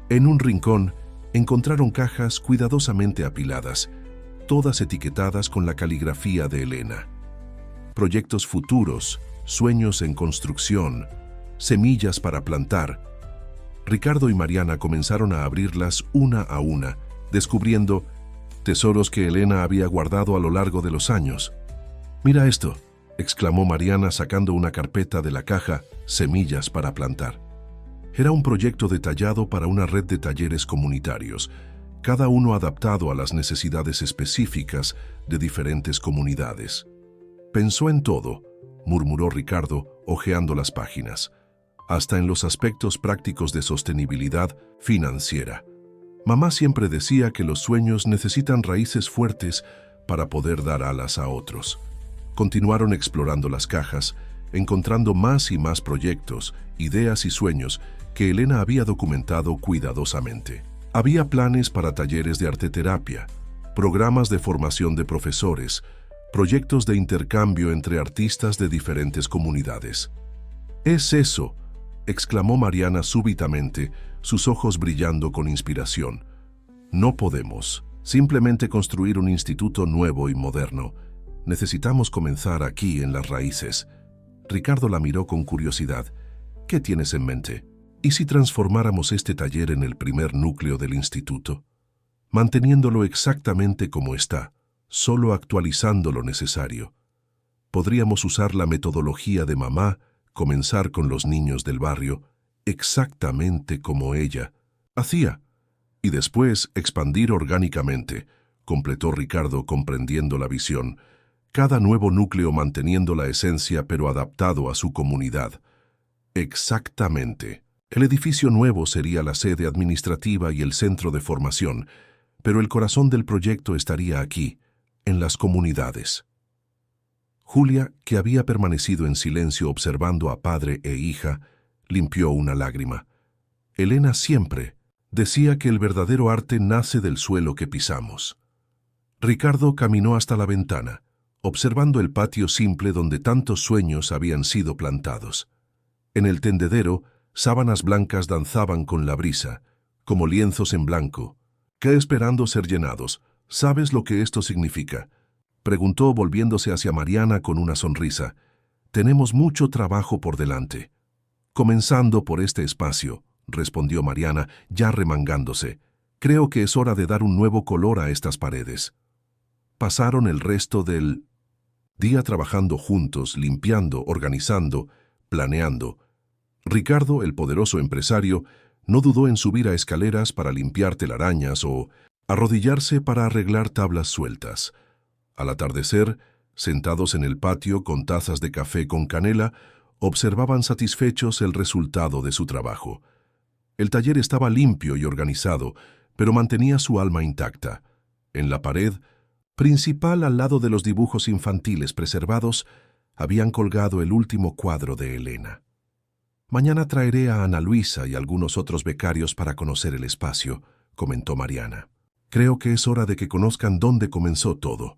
En un rincón encontraron cajas cuidadosamente apiladas, todas etiquetadas con la caligrafía de Elena. Proyectos futuros, sueños en construcción, semillas para plantar. Ricardo y Mariana comenzaron a abrirlas una a una, descubriendo tesoros que Elena había guardado a lo largo de los años. «Mira esto», exclamó Mariana sacando una carpeta de la caja Semillas para plantar. Era un proyecto detallado para una red de talleres comunitarios, cada uno adaptado a las necesidades específicas de diferentes comunidades. «Pensó en todo», murmuró Ricardo, hojeando las páginas, «hasta en los aspectos prácticos de sostenibilidad financiera. Mamá siempre decía que los sueños necesitan raíces fuertes para poder dar alas a otros». Continuaron explorando las cajas, encontrando más y más proyectos, ideas y sueños que Elena había documentado cuidadosamente. Había planes para talleres de arteterapia, programas de formación de profesores, proyectos de intercambio entre artistas de diferentes comunidades. «Es eso», exclamó Mariana súbitamente, sus ojos brillando con inspiración. «No podemos Simplemente construir un instituto nuevo y moderno. Necesitamos comenzar aquí en las raíces. Ricardo la miró con curiosidad. ¿Qué tienes en mente? ¿Y si transformáramos este taller en el primer núcleo del instituto? Manteniéndolo exactamente como está, solo actualizando lo necesario. Podríamos usar la metodología de mamá, comenzar con los niños del barrio, exactamente como ella hacía, y después expandir orgánicamente, completó Ricardo comprendiendo la visión, cada nuevo núcleo manteniendo la esencia pero adaptado a su comunidad. Exactamente. El edificio nuevo sería la sede administrativa y el centro de formación, pero el corazón del proyecto estaría aquí, en las comunidades. Julia, que había permanecido en silencio observando a padre e hija, limpió una lágrima. Elena siempre decía que el verdadero arte nace del suelo que pisamos. Ricardo caminó hasta la ventana, observando el patio simple donde tantos sueños habían sido plantados. En el tendedero, sábanas blancas danzaban con la brisa, como lienzos en blanco, que esperando ser llenados. ¿Sabes lo que esto significa?, preguntó volviéndose hacia Mariana con una sonrisa. Tenemos mucho trabajo por delante. Comenzando por este espacio, respondió Mariana, ya remangándose. Creo que es hora de dar un nuevo color a estas paredes. Pasaron el resto del día trabajando juntos, limpiando, organizando, planeando. Ricardo, el poderoso empresario, no dudó en subir a escaleras para limpiar telarañas o arrodillarse para arreglar tablas sueltas. Al atardecer, sentados en el patio con tazas de café con canela, observaban satisfechos el resultado de su trabajo. El taller estaba limpio y organizado, pero mantenía su alma intacta. En la pared principal, al lado de los dibujos infantiles preservados, habían colgado el último cuadro de Elena. Mañana traeré a Ana Luisa y algunos otros becarios para conocer el espacio, comentó Mariana. Creo que es hora de que conozcan dónde comenzó todo.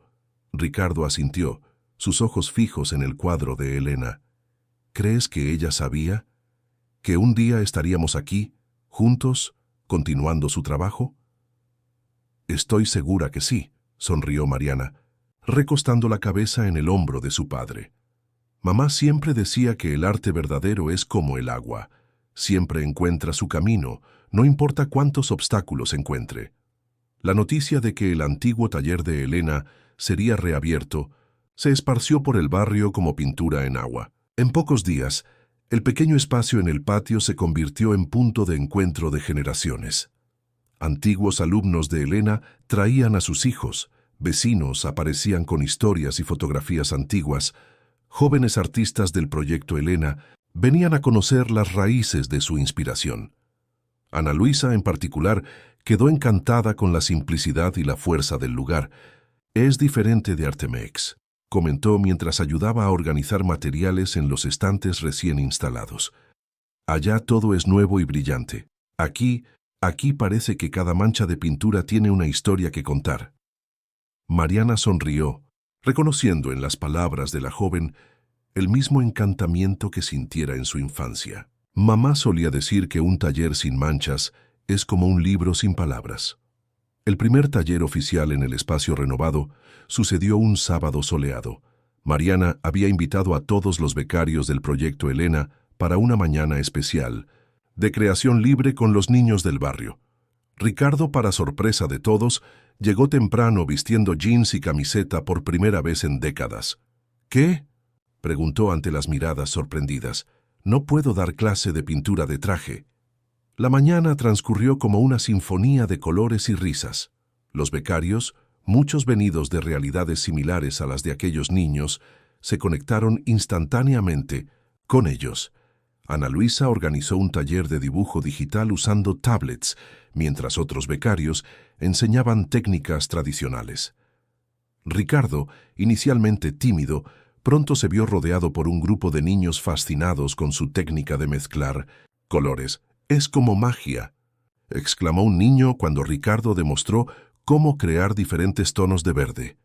Ricardo asintió, sus ojos fijos en el cuadro de Elena. ¿Crees que ella sabía? ¿Que un día estaríamos aquí, juntos, continuando su trabajo? Estoy segura que sí, sonrió Mariana, recostando la cabeza en el hombro de su padre. Mamá siempre decía que el arte verdadero es como el agua. Siempre encuentra su camino, no importa cuántos obstáculos encuentre. La noticia de que el antiguo taller de Elena sería reabierto se esparció por el barrio como pintura en agua. En pocos días, el pequeño espacio en el patio se convirtió en punto de encuentro de generaciones. Antiguos alumnos de Elena traían a sus hijos, vecinos aparecían con historias y fotografías antiguas, jóvenes artistas del proyecto Elena venían a conocer las raíces de su inspiración. Ana Luisa, en particular, quedó encantada con la simplicidad y la fuerza del lugar. Es diferente de Artemex, comentó mientras ayudaba a organizar materiales en los estantes recién instalados. Allá todo es nuevo y brillante. Aquí parece que cada mancha de pintura tiene una historia que contar. Mariana sonrió, reconociendo en las palabras de la joven el mismo encantamiento que sintiera en su infancia. Mamá solía decir que un taller sin manchas es como un libro sin palabras. El primer taller oficial en el espacio renovado sucedió un sábado soleado. Mariana había invitado a todos los becarios del proyecto Elena para una mañana especial, de creación libre con los niños del barrio. Ricardo, para sorpresa de todos, llegó temprano vistiendo jeans y camiseta por primera vez en décadas. ¿Qué?, preguntó ante las miradas sorprendidas. No puedo dar clase de pintura de traje. La mañana transcurrió como una sinfonía de colores y risas. Los becarios, muchos venidos de realidades similares a las de aquellos niños, se conectaron instantáneamente con ellos. Ana Luisa organizó un taller de dibujo digital usando tablets, mientras otros becarios enseñaban técnicas tradicionales. Ricardo, inicialmente tímido, pronto se vio rodeado por un grupo de niños fascinados con su técnica de mezclar colores. «Es como magia», exclamó un niño cuando Ricardo demostró cómo crear diferentes tonos de verde.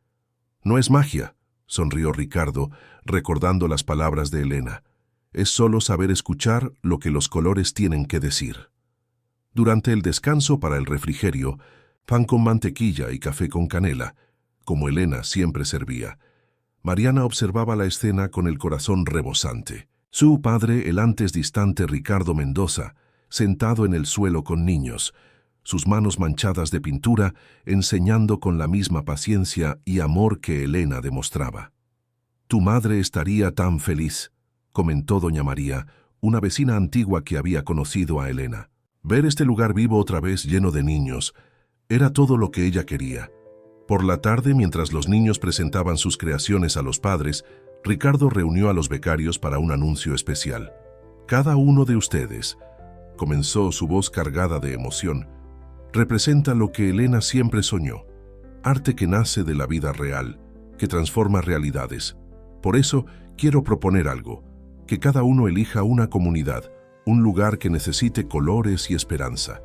«No es magia», sonrió Ricardo, recordando las palabras de Elena. «Es solo saber escuchar lo que los colores tienen que decir». Durante el descanso para el refrigerio, pan con mantequilla y café con canela, como Elena siempre servía. Mariana observaba la escena con el corazón rebosante. Su padre, el antes distante Ricardo Mendoza, sentado en el suelo con niños, sus manos manchadas de pintura, enseñando con la misma paciencia y amor que Elena demostraba. «Tu madre estaría tan feliz», comentó doña María, una vecina antigua que había conocido a Elena. Ver este lugar vivo otra vez lleno de niños era todo lo que ella quería. Por la tarde, mientras los niños presentaban sus creaciones a los padres, Ricardo reunió a los becarios para un anuncio especial. «Cada uno de ustedes», comenzó su voz cargada de emoción, «representa lo que Elena siempre soñó, arte que nace de la vida real, que transforma realidades. Por eso quiero proponer algo, que cada uno elija una comunidad, un lugar que necesite colores y esperanza.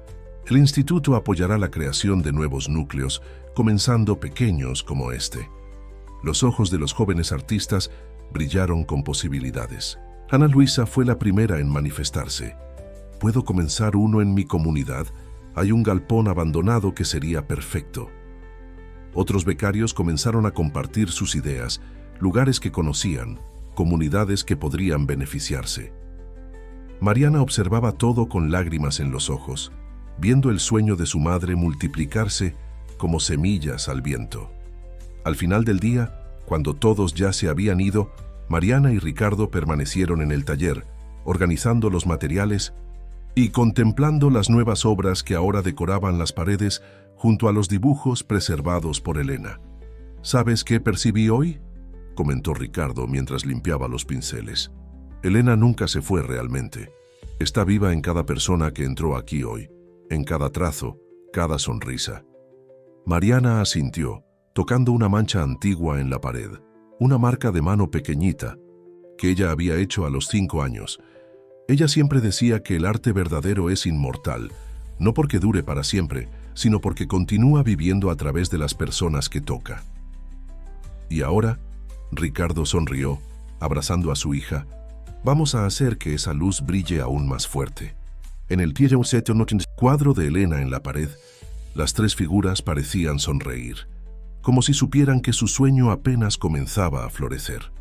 El instituto apoyará la creación de nuevos núcleos, comenzando pequeños como este». Los ojos de los jóvenes artistas brillaron con posibilidades. Ana Luisa fue la primera en manifestarse. «¿Puedo comenzar uno en mi comunidad? Hay un galpón abandonado que sería perfecto». Otros becarios comenzaron a compartir sus ideas, lugares que conocían, comunidades que podrían beneficiarse. Mariana observaba todo con lágrimas en los ojos, viendo el sueño de su madre multiplicarse como semillas al viento. Al final del día, cuando todos ya se habían ido, Mariana y Ricardo permanecieron en el taller, organizando los materiales y contemplando las nuevas obras que ahora decoraban las paredes junto a los dibujos preservados por Elena. «¿Sabes qué percibí hoy?», comentó Ricardo mientras limpiaba los pinceles. «Elena nunca se fue realmente. Está viva en cada persona que entró aquí hoy, en cada trazo, cada sonrisa». Mariana asintió, tocando una mancha antigua en la pared, una marca de mano pequeñita que ella había hecho a los 5 años. Ella siempre decía que el arte verdadero es inmortal, no porque dure para siempre, sino porque continúa viviendo a través de las personas que toca. Y ahora, Ricardo sonrió, abrazando a su hija, «vamos a hacer que esa luz brille aún más fuerte». En el cuadro de Elena en la pared, las 3 figuras parecían sonreír, como si supieran que su sueño apenas comenzaba a florecer.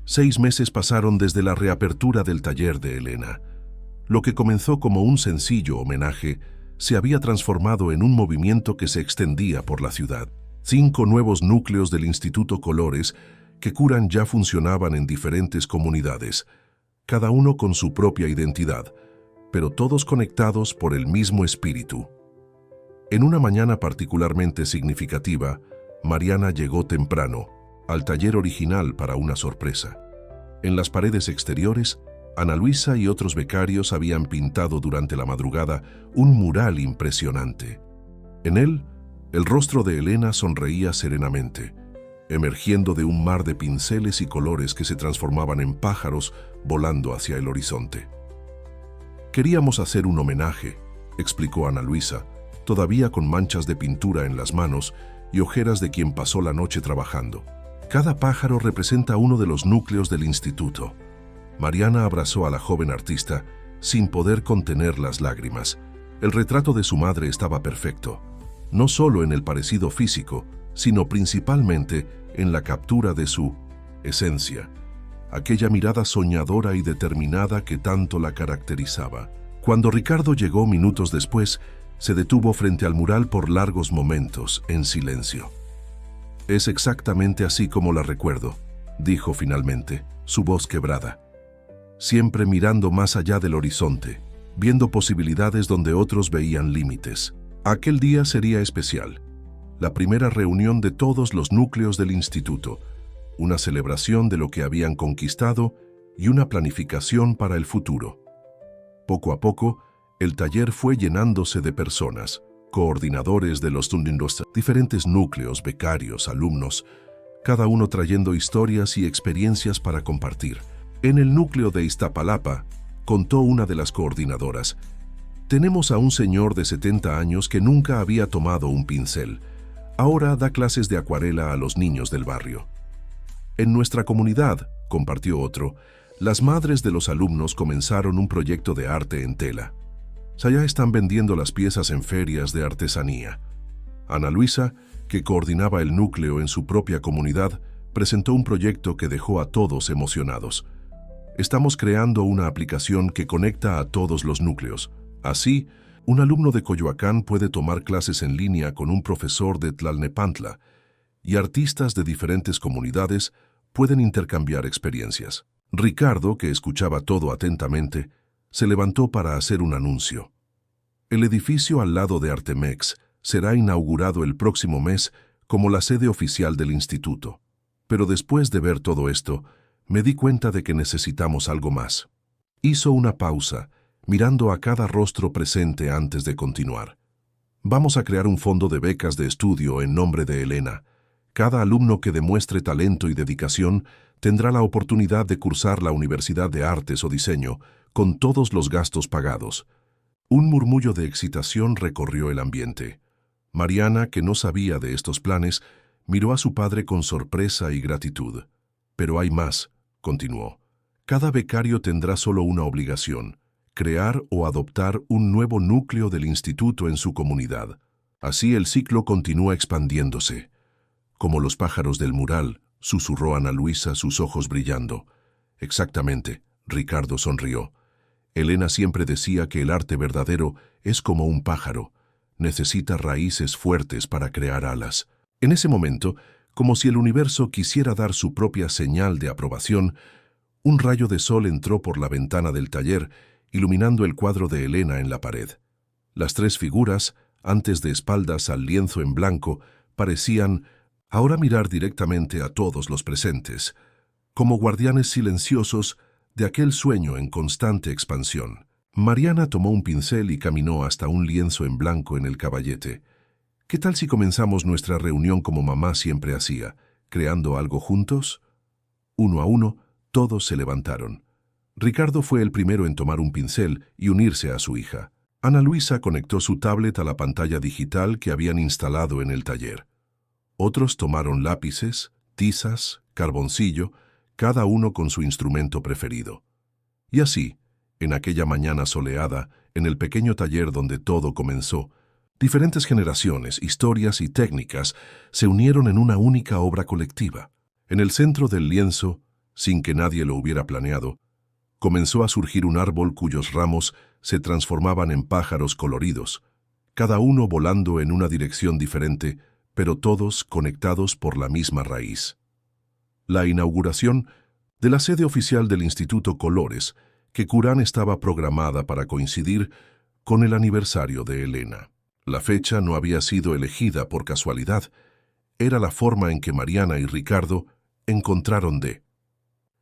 6 meses pasaron desde la reapertura del taller de Elena. Lo que comenzó como un sencillo homenaje se había transformado en un movimiento que se extendía por la ciudad. 5 nuevos núcleos del Instituto Colores que curan ya funcionaban en diferentes comunidades, cada uno con su propia identidad, pero todos conectados por el mismo espíritu. En una mañana particularmente significativa, Mariana llegó temprano al taller original para una sorpresa. En las paredes exteriores, Ana Luisa y otros becarios habían pintado durante la madrugada un mural impresionante. En él, el rostro de Elena sonreía serenamente, emergiendo de un mar de pinceles y colores que se transformaban en pájaros volando hacia el horizonte. «Queríamos hacer un homenaje», explicó Ana Luisa, todavía con manchas de pintura en las manos y ojeras de quien pasó la noche trabajando. «Cada pájaro representa uno de los núcleos del instituto». Mariana abrazó a la joven artista sin poder contener las lágrimas. El retrato de su madre estaba perfecto, no solo en el parecido físico, sino principalmente en la captura de su esencia, aquella mirada soñadora y determinada que tanto la caracterizaba. Cuando Ricardo llegó minutos después, se detuvo frente al mural por largos momentos, en silencio. «Es exactamente así como la recuerdo», dijo finalmente, su voz quebrada. «Siempre mirando más allá del horizonte, viendo posibilidades donde otros veían límites. Aquel día sería especial, la primera reunión de todos los núcleos del instituto, una celebración de lo que habían conquistado y una planificación para el futuro». Poco a poco, el taller fue llenándose de personas, coordinadores de los diferentes núcleos, becarios, alumnos, cada uno trayendo historias y experiencias para compartir. En el núcleo de Iztapalapa, contó una de las coordinadoras, «tenemos a un señor de 70 años que nunca había tomado un pincel. Ahora da clases de acuarela a los niños del barrio». En nuestra comunidad, compartió otro, las madres de los alumnos comenzaron un proyecto de arte en tela. Ya están vendiendo las piezas en ferias de artesanía. Ana Luisa, que coordinaba el núcleo en su propia comunidad, presentó un proyecto que dejó a todos emocionados. Estamos creando una aplicación que conecta a todos los núcleos. Así, un alumno de Coyoacán puede tomar clases en línea con un profesor de Tlalnepantla y artistas de diferentes comunidades pueden intercambiar experiencias. Ricardo, que escuchaba todo atentamente, se levantó para hacer un anuncio. El edificio al lado de Artemex será inaugurado el próximo mes como la sede oficial del instituto. Pero después de ver todo esto, me di cuenta de que necesitamos algo más. Hizo una pausa, mirando a cada rostro presente antes de continuar. Vamos a crear un fondo de becas de estudio en nombre de Elena. Cada alumno que demuestre talento y dedicación tendrá la oportunidad de cursar la Universidad de Artes o Diseño con todos los gastos pagados. Un murmullo de excitación recorrió el ambiente. Mariana, que no sabía de estos planes, miró a su padre con sorpresa y gratitud. Pero hay más, continuó. Cada becario tendrá solo una obligación: crear o adoptar un nuevo núcleo del instituto en su comunidad. Así el ciclo continúa expandiéndose. Como los pájaros del mural, susurró Ana Luisa, sus ojos brillando. Exactamente, Ricardo sonrió. Elena siempre decía que el arte verdadero es como un pájaro. Necesita raíces fuertes para crear alas. En ese momento, como si el universo quisiera dar su propia señal de aprobación, un rayo de sol entró por la ventana del taller, iluminando el cuadro de Elena en la pared. Las tres figuras, antes de espaldas al lienzo en blanco, parecían ahora mirar directamente a todos los presentes, como guardianes silenciosos de aquel sueño en constante expansión. Mariana tomó un pincel y caminó hasta un lienzo en blanco en el caballete. ¿Qué tal si comenzamos nuestra reunión como mamá siempre hacía, creando algo juntos? Uno a uno, todos se levantaron. Ricardo fue el primero en tomar un pincel y unirse a su hija. Ana Luisa conectó su tablet a la pantalla digital que habían instalado en el taller. Otros tomaron lápices, tizas, carboncillo, cada uno con su instrumento preferido. Y así, en aquella mañana soleada, en el pequeño taller donde todo comenzó, diferentes generaciones, historias y técnicas se unieron en una única obra colectiva. En el centro del lienzo, sin que nadie lo hubiera planeado, comenzó a surgir un árbol cuyos ramos se transformaban en pájaros coloridos, cada uno volando en una dirección diferente, pero todos conectados por la misma raíz. La inauguración de la sede oficial del Instituto Colores, que Curán estaba programada para coincidir con el aniversario de Elena. La fecha no había sido elegida por casualidad, era la forma en que Mariana y Ricardo encontraron de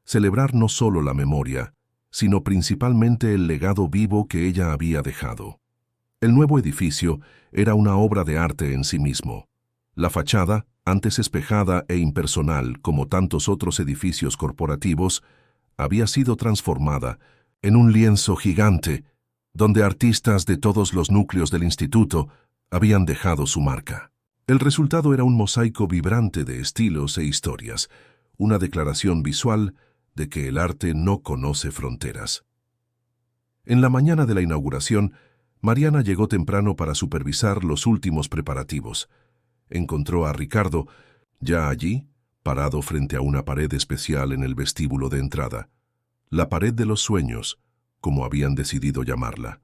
celebrar no solo la memoria, sino principalmente el legado vivo que ella había dejado. El nuevo edificio era una obra de arte en sí mismo. La fachada, antes espejada e impersonal como tantos otros edificios corporativos, había sido transformada en un lienzo gigante donde artistas de todos los núcleos del instituto habían dejado su marca. El resultado era un mosaico vibrante de estilos e historias, una declaración visual de que el arte no conoce fronteras. En la mañana de la inauguración, Mariana llegó temprano para supervisar los últimos preparativos. Encontró a Ricardo, ya allí, parado frente a una pared especial en el vestíbulo de entrada, la pared de los sueños, como habían decidido llamarla.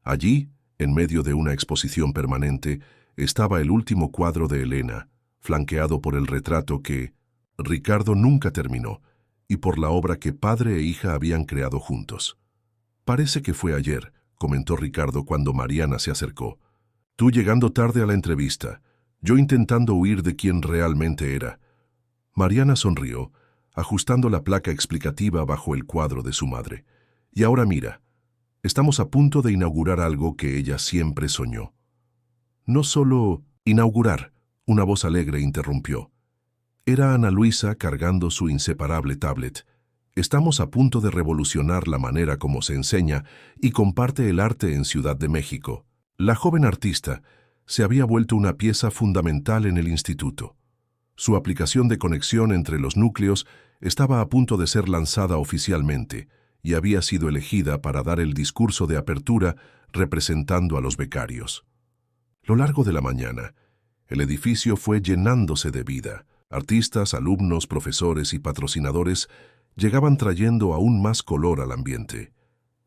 Allí, en medio de una exposición permanente, estaba el último cuadro de Elena, flanqueado por el retrato que Ricardo nunca terminó y por la obra que padre e hija habían creado juntos. «Parece que fue ayer», comentó Ricardo cuando Mariana se acercó. «Tú llegando tarde a la entrevista, yo intentando huir de quien realmente era». Mariana sonrió, ajustando la placa explicativa bajo el cuadro de su madre. «Y ahora mira, estamos a punto de inaugurar algo que ella siempre soñó». «No solo inaugurar», una voz alegre interrumpió. Era Ana Luisa cargando su inseparable tablet. «Estamos a punto de revolucionar la manera como se enseña y comparte el arte en Ciudad de México». La joven artista se había vuelto una pieza fundamental en el instituto. Su aplicación de conexión entre los núcleos estaba a punto de ser lanzada oficialmente y había sido elegida para dar el discurso de apertura representando a los becarios. Lo largo de la mañana, El edificio fue llenándose de vida. Artistas, alumnos, profesores y patrocinadores llegaban trayendo aún más color al ambiente.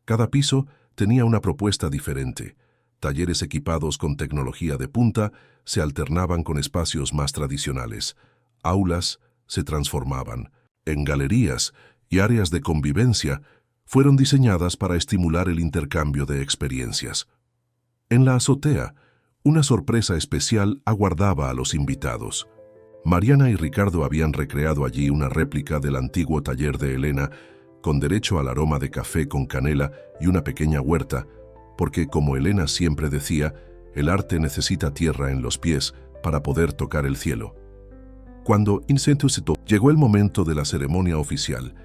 Cada piso tenía una propuesta diferente. Talleres equipados con tecnología de punta se alternaban con espacios más tradicionales. Aulas se transformaban en galerías y áreas de convivencia fueron diseñadas para estimular el intercambio de experiencias. En la azotea, una sorpresa especial aguardaba a los invitados. Mariana y Ricardo habían recreado allí una réplica del antiguo taller de Elena, con derecho al aroma de café con canela y una pequeña huerta, porque, como Elena siempre decía, el arte necesita tierra en los pies para poder tocar el cielo. Cuando llegó el momento de la ceremonia oficial,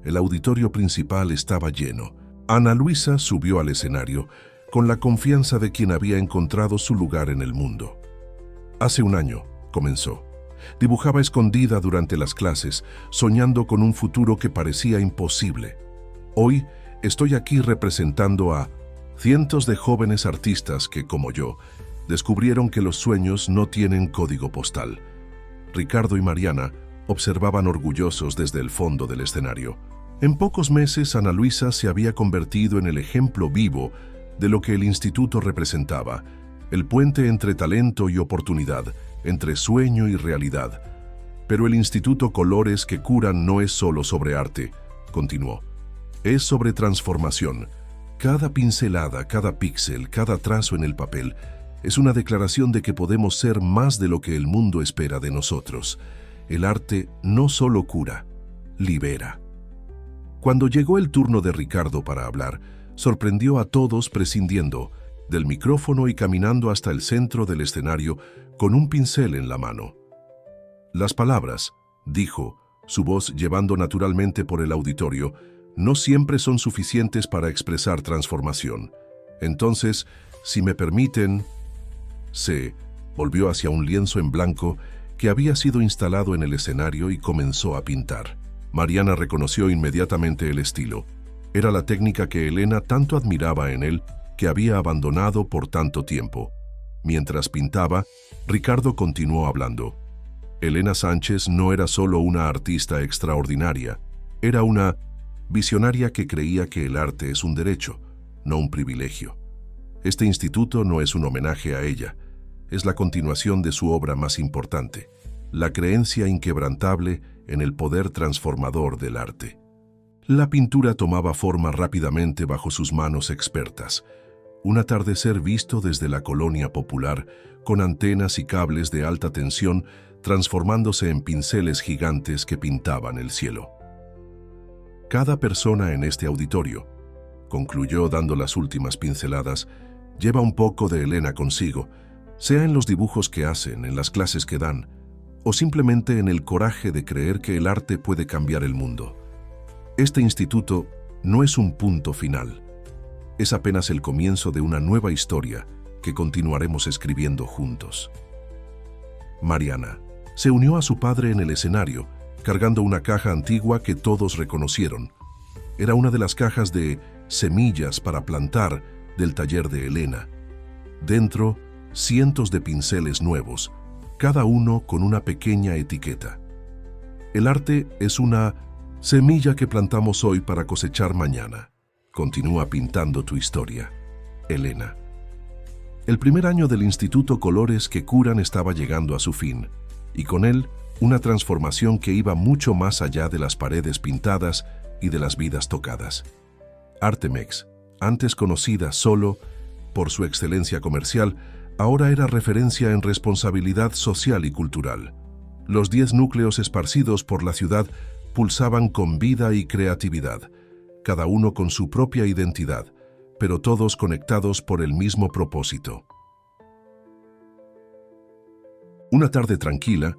el auditorio principal estaba lleno. Ana Luisa subió al escenario con la confianza de quien había encontrado su lugar en el mundo. Hace un año, comenzó. Dibujaba escondida durante las clases, soñando con un futuro que parecía imposible. Hoy estoy aquí representando a cientos de jóvenes artistas que, como yo, descubrieron que los sueños no tienen código postal. Ricardo y Mariana observaban orgullosos desde el fondo del escenario. En pocos meses, Ana Luisa se había convertido en el ejemplo vivo de lo que el instituto representaba, el puente entre talento y oportunidad, entre sueño y realidad. Pero el Instituto Colores que Curan no es solo sobre arte, continuó. Es sobre transformación. Cada pincelada, cada píxel, cada trazo en el papel es una declaración de que podemos ser más de lo que el mundo espera de nosotros. El arte no solo cura, libera. Cuando llegó el turno de Ricardo para hablar, sorprendió a todos prescindiendo del micrófono y caminando hasta el centro del escenario con un pincel en la mano. Las palabras, dijo, su voz llevando naturalmente por el auditorio, no siempre son suficientes para expresar transformación. Entonces, si me permiten, se volvió hacia un lienzo en blanco que había sido instalado en el escenario y comenzó a pintar. Mariana reconoció inmediatamente el estilo. Era la técnica que Elena tanto admiraba en él, que había abandonado por tanto tiempo. Mientras pintaba, Ricardo continuó hablando. Elena Sánchez no era solo una artista extraordinaria, era una visionaria que creía que el arte es un derecho, no un privilegio. Este instituto no es un homenaje a ella, es la continuación de su obra más importante, la creencia inquebrantable en el poder transformador del arte. La pintura tomaba forma rápidamente bajo sus manos expertas. Un atardecer visto desde la colonia popular, con antenas y cables de alta tensión transformándose en pinceles gigantes que pintaban el cielo. Cada persona en este auditorio, concluyó dando las últimas pinceladas, lleva un poco de Elena consigo, sea en los dibujos que hacen, en las clases que dan, o simplemente en el coraje de creer que el arte puede cambiar el mundo. Este instituto no es un punto final. Es apenas el comienzo de una nueva historia que continuaremos escribiendo juntos. Mariana se unió a su padre en el escenario, cargando una caja antigua que todos reconocieron. Era una de las cajas de semillas para plantar del taller de Elena. Dentro, cientos de pinceles nuevos, cada uno con una pequeña etiqueta. El arte es una semilla que plantamos hoy para cosechar mañana. Continúa pintando tu historia, Elena. El primer año del Instituto Colores que Curan estaba llegando a su fin, y con él una transformación que iba mucho más allá de las paredes pintadas y de las vidas tocadas. Artemex, antes conocida solo por su excelencia comercial, ahora era referencia en responsabilidad social y cultural. Los 10 núcleos esparcidos por la ciudad pulsaban con vida y creatividad, cada uno con su propia identidad, pero todos conectados por el mismo propósito. Una tarde tranquila,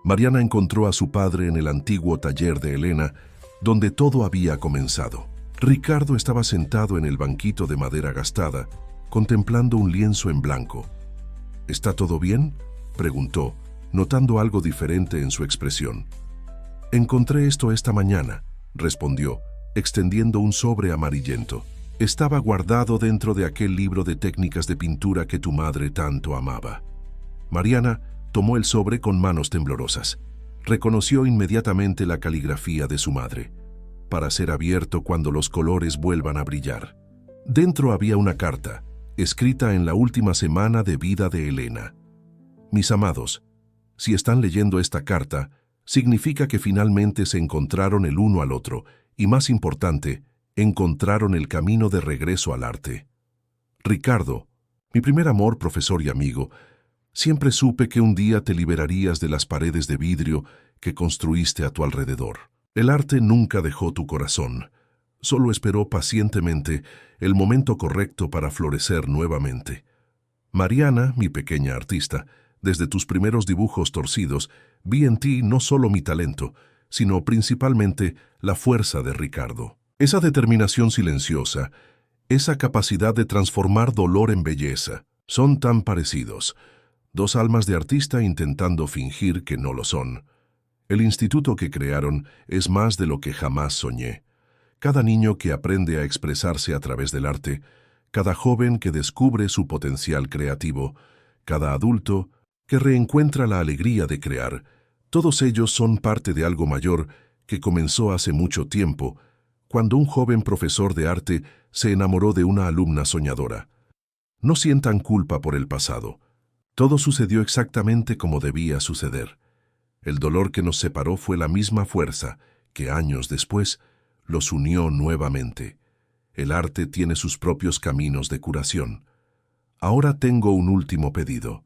Mariana encontró a su padre en el antiguo taller de Elena, donde todo había comenzado. Ricardo estaba sentado en el banquito de madera gastada, contemplando un lienzo en blanco. ¿Está todo bien?, preguntó, notando algo diferente en su expresión. Encontré esto esta mañana, respondió, extendiendo un sobre amarillento. Estaba guardado dentro de aquel libro de técnicas de pintura que tu madre tanto amaba. Mariana Tomó el sobre con manos temblorosas. Reconoció inmediatamente la caligrafía de su madre, para ser abierto cuando los colores vuelvan a brillar. Dentro había una carta, escrita en la última semana de vida de Elena. Mis amados, si están leyendo esta carta, significa que finalmente se encontraron el uno al otro y, más importante, encontraron el camino de regreso al arte. Ricardo, mi primer amor, profesor y amigo, siempre supe que un día te liberarías de las paredes de vidrio que construiste a tu alrededor. El arte nunca dejó tu corazón, solo esperó pacientemente el momento correcto para florecer nuevamente. Mariana, mi pequeña artista, desde tus primeros dibujos torcidos, vi en ti no solo mi talento, sino principalmente la fuerza de Ricardo. Esa determinación silenciosa, esa capacidad de transformar dolor en belleza, son tan parecidos. Dos almas de artista intentando fingir que no lo son. El instituto que crearon es más de lo que jamás soñé. Cada niño que aprende a expresarse a través del arte, cada joven que descubre su potencial creativo, cada adulto que reencuentra la alegría de crear, todos ellos son parte de algo mayor que comenzó hace mucho tiempo, cuando un joven profesor de arte se enamoró de una alumna soñadora. No sientan culpa por el pasado. Todo sucedió exactamente como debía suceder. El dolor que nos separó fue la misma fuerza que años después los unió nuevamente. El arte tiene sus propios caminos de curación. Ahora tengo un último pedido.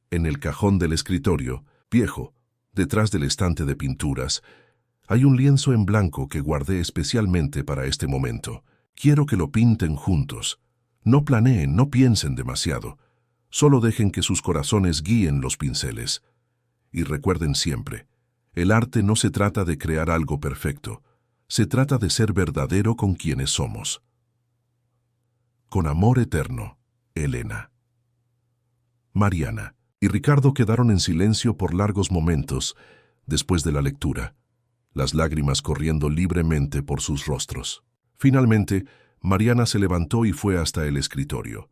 En el cajón del escritorio, viejo, detrás del estante de pinturas, hay un lienzo en blanco que guardé especialmente para este momento. Quiero que lo pinten juntos. No planeen, no piensen demasiado. Solo dejen que sus corazones guíen los pinceles. Y recuerden siempre, el arte no se trata de crear algo perfecto. Se trata de ser verdadero con quienes somos. Con amor eterno, Elena. Mariana y Ricardo quedaron en silencio por largos momentos después de la lectura, las lágrimas corriendo libremente por sus rostros. Finalmente, Mariana se levantó y fue hasta el escritorio.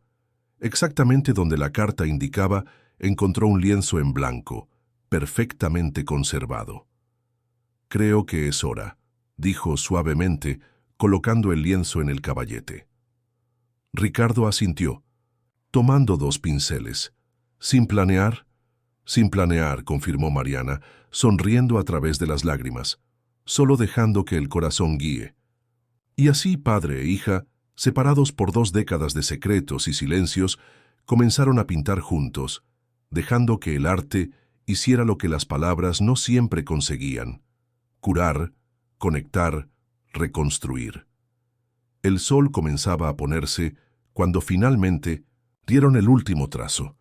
Exactamente donde la carta indicaba, encontró un lienzo en blanco, perfectamente conservado. «Creo que es hora», dijo suavemente, colocando el lienzo en el caballete. Ricardo asintió, tomando 2 pinceles. «¿Sin planear?» «Sin planear», confirmó Mariana, sonriendo a través de las lágrimas, solo dejando que el corazón guíe. Y así padre e hija, separados por 2 décadas de secretos y silencios, comenzaron a pintar juntos, dejando que el arte hiciera lo que las palabras no siempre conseguían: curar, conectar, reconstruir. El sol comenzaba a ponerse cuando finalmente dieron el último trazo.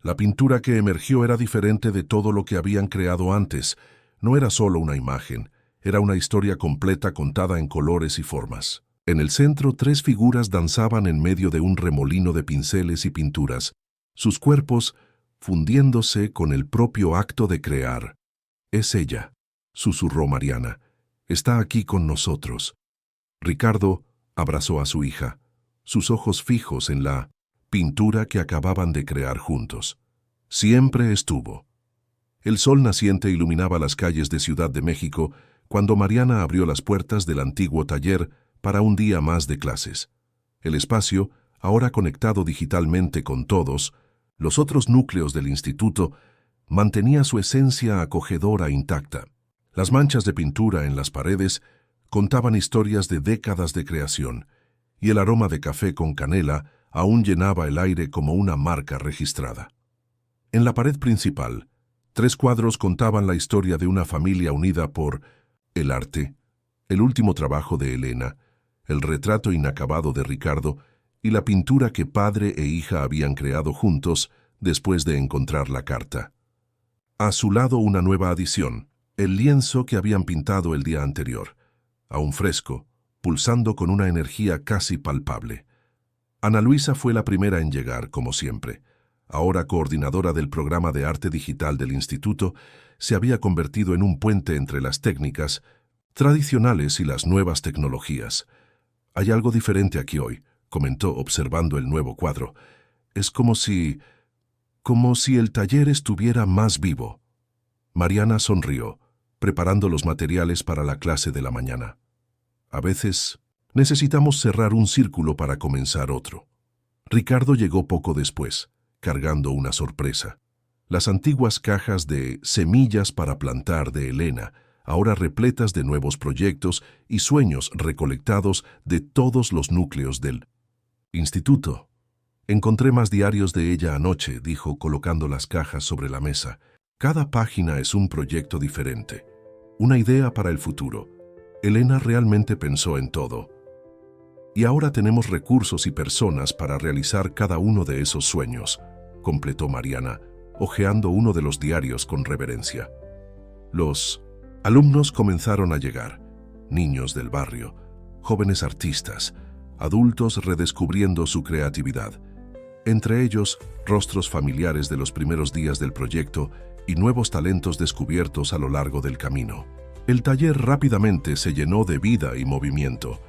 La pintura que emergió era diferente de todo lo que habían creado antes. No era solo una imagen, era una historia completa contada en colores y formas. En el centro, 3 figuras danzaban en medio de un remolino de pinceles y pinturas, sus cuerpos fundiéndose con el propio acto de crear. «Es ella», susurró Mariana. «Está aquí con nosotros». Ricardo abrazó a su hija, sus ojos fijos en la pintura que acababan de crear juntos. Siempre estuvo. El sol naciente iluminaba las calles de Ciudad de México cuando Mariana abrió las puertas del antiguo taller para un día más de clases. El espacio, ahora conectado digitalmente con todos, los otros núcleos del instituto, mantenía su esencia acogedora intacta. Las manchas de pintura en las paredes contaban historias de décadas de creación, y el aroma de café con canela aún llenaba el aire como una marca registrada. En la pared principal, 3 cuadros contaban la historia de una familia unida por el arte, el último trabajo de Elena, el retrato inacabado de Ricardo y la pintura que padre e hija habían creado juntos después de encontrar la carta. A su lado una nueva adición, el lienzo que habían pintado el día anterior, aún fresco, pulsando con una energía casi palpable. Ana Luisa fue la primera en llegar, como siempre. Ahora coordinadora del programa de arte digital del instituto, se había convertido en un puente entre las técnicas tradicionales y las nuevas tecnologías. «Hay algo diferente aquí hoy», comentó observando el nuevo cuadro. «Es como si como si el taller estuviera más vivo. Mariana sonrió, preparando los materiales para la clase de la mañana. A veces, necesitamos cerrar un círculo para comenzar otro. Ricardo llegó poco después, cargando una sorpresa. Las antiguas cajas de semillas para plantar de Elena, ahora repletas de nuevos proyectos y sueños recolectados de todos los núcleos del instituto. Encontré más diarios de ella anoche, dijo colocando las cajas sobre la mesa. Cada página es un proyecto diferente, una idea para el futuro. Elena realmente pensó en todo. Y ahora tenemos recursos y personas para realizar cada uno de esos sueños, completó Mariana, hojeando uno de los diarios con reverencia. Los alumnos comenzaron a llegar, niños del barrio, jóvenes artistas, adultos redescubriendo su creatividad. Entre ellos, rostros familiares de los primeros días del proyecto y nuevos talentos descubiertos a lo largo del camino. El taller rápidamente se llenó de vida y movimiento.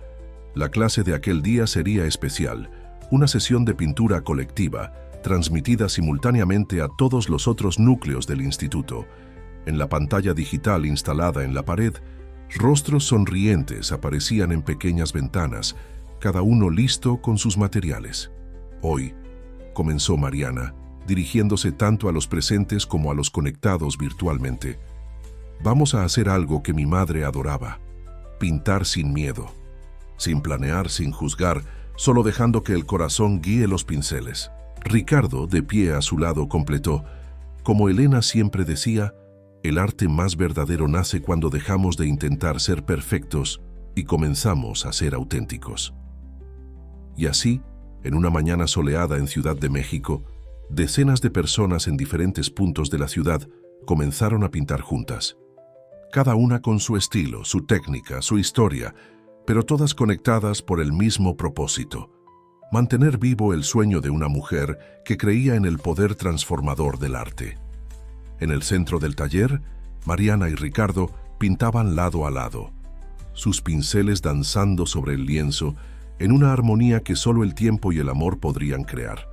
La clase de aquel día sería especial, una sesión de pintura colectiva, transmitida simultáneamente a todos los otros núcleos del instituto. En la pantalla digital instalada en la pared, rostros sonrientes aparecían en pequeñas ventanas, cada uno listo con sus materiales. Hoy, comenzó Mariana, dirigiéndose tanto a los presentes como a los conectados virtualmente. Vamos a hacer algo que mi madre adoraba: pintar sin miedo, sin planear, sin juzgar, solo dejando que el corazón guíe los pinceles. Ricardo, de pie a su lado, completó: como Elena siempre decía, el arte más verdadero nace cuando dejamos de intentar ser perfectos y comenzamos a ser auténticos. Y así, en una mañana soleada en Ciudad de México, decenas de personas en diferentes puntos de la ciudad comenzaron a pintar juntas. Cada una con su estilo, su técnica, su historia, pero todas conectadas por el mismo propósito: mantener vivo el sueño de una mujer que creía en el poder transformador del arte. En el centro del taller, Mariana y Ricardo pintaban lado a lado, sus pinceles danzando sobre el lienzo en una armonía que solo el tiempo y el amor podrían crear.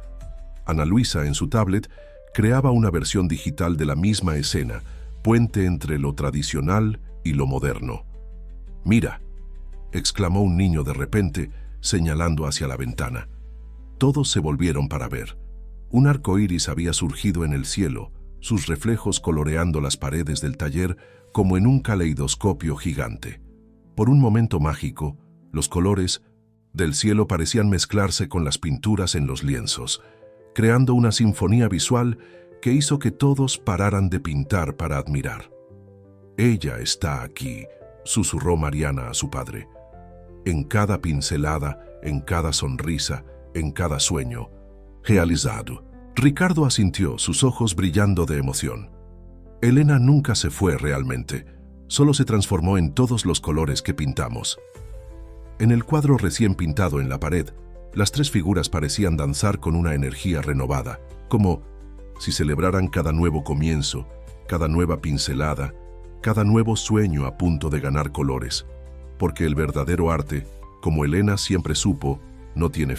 Ana Luisa, en su tablet, creaba una versión digital de la misma escena, puente entre lo tradicional y lo moderno. «Mira», exclamó un niño de repente, señalando hacia la ventana. Todos se volvieron para ver. Un arco iris había surgido en el cielo, sus reflejos coloreando las paredes del taller como en un caleidoscopio gigante. Por un momento mágico, los colores del cielo parecían mezclarse con las pinturas en los lienzos, creando una sinfonía visual que hizo que todos pararan de pintar para admirar. «Ella está aquí», susurró Mariana a su padre. «En cada pincelada, en cada sonrisa, en cada sueño realizado». Ricardo asintió, sus ojos brillando de emoción. Elena nunca se fue realmente, solo se transformó en todos los colores que pintamos. En el cuadro recién pintado en la pared, las tres figuras parecían danzar con una energía renovada, como si celebraran cada nuevo comienzo, cada nueva pincelada, cada nuevo sueño a punto de ganar colores, porque el verdadero arte, como Elena siempre supo, no tiene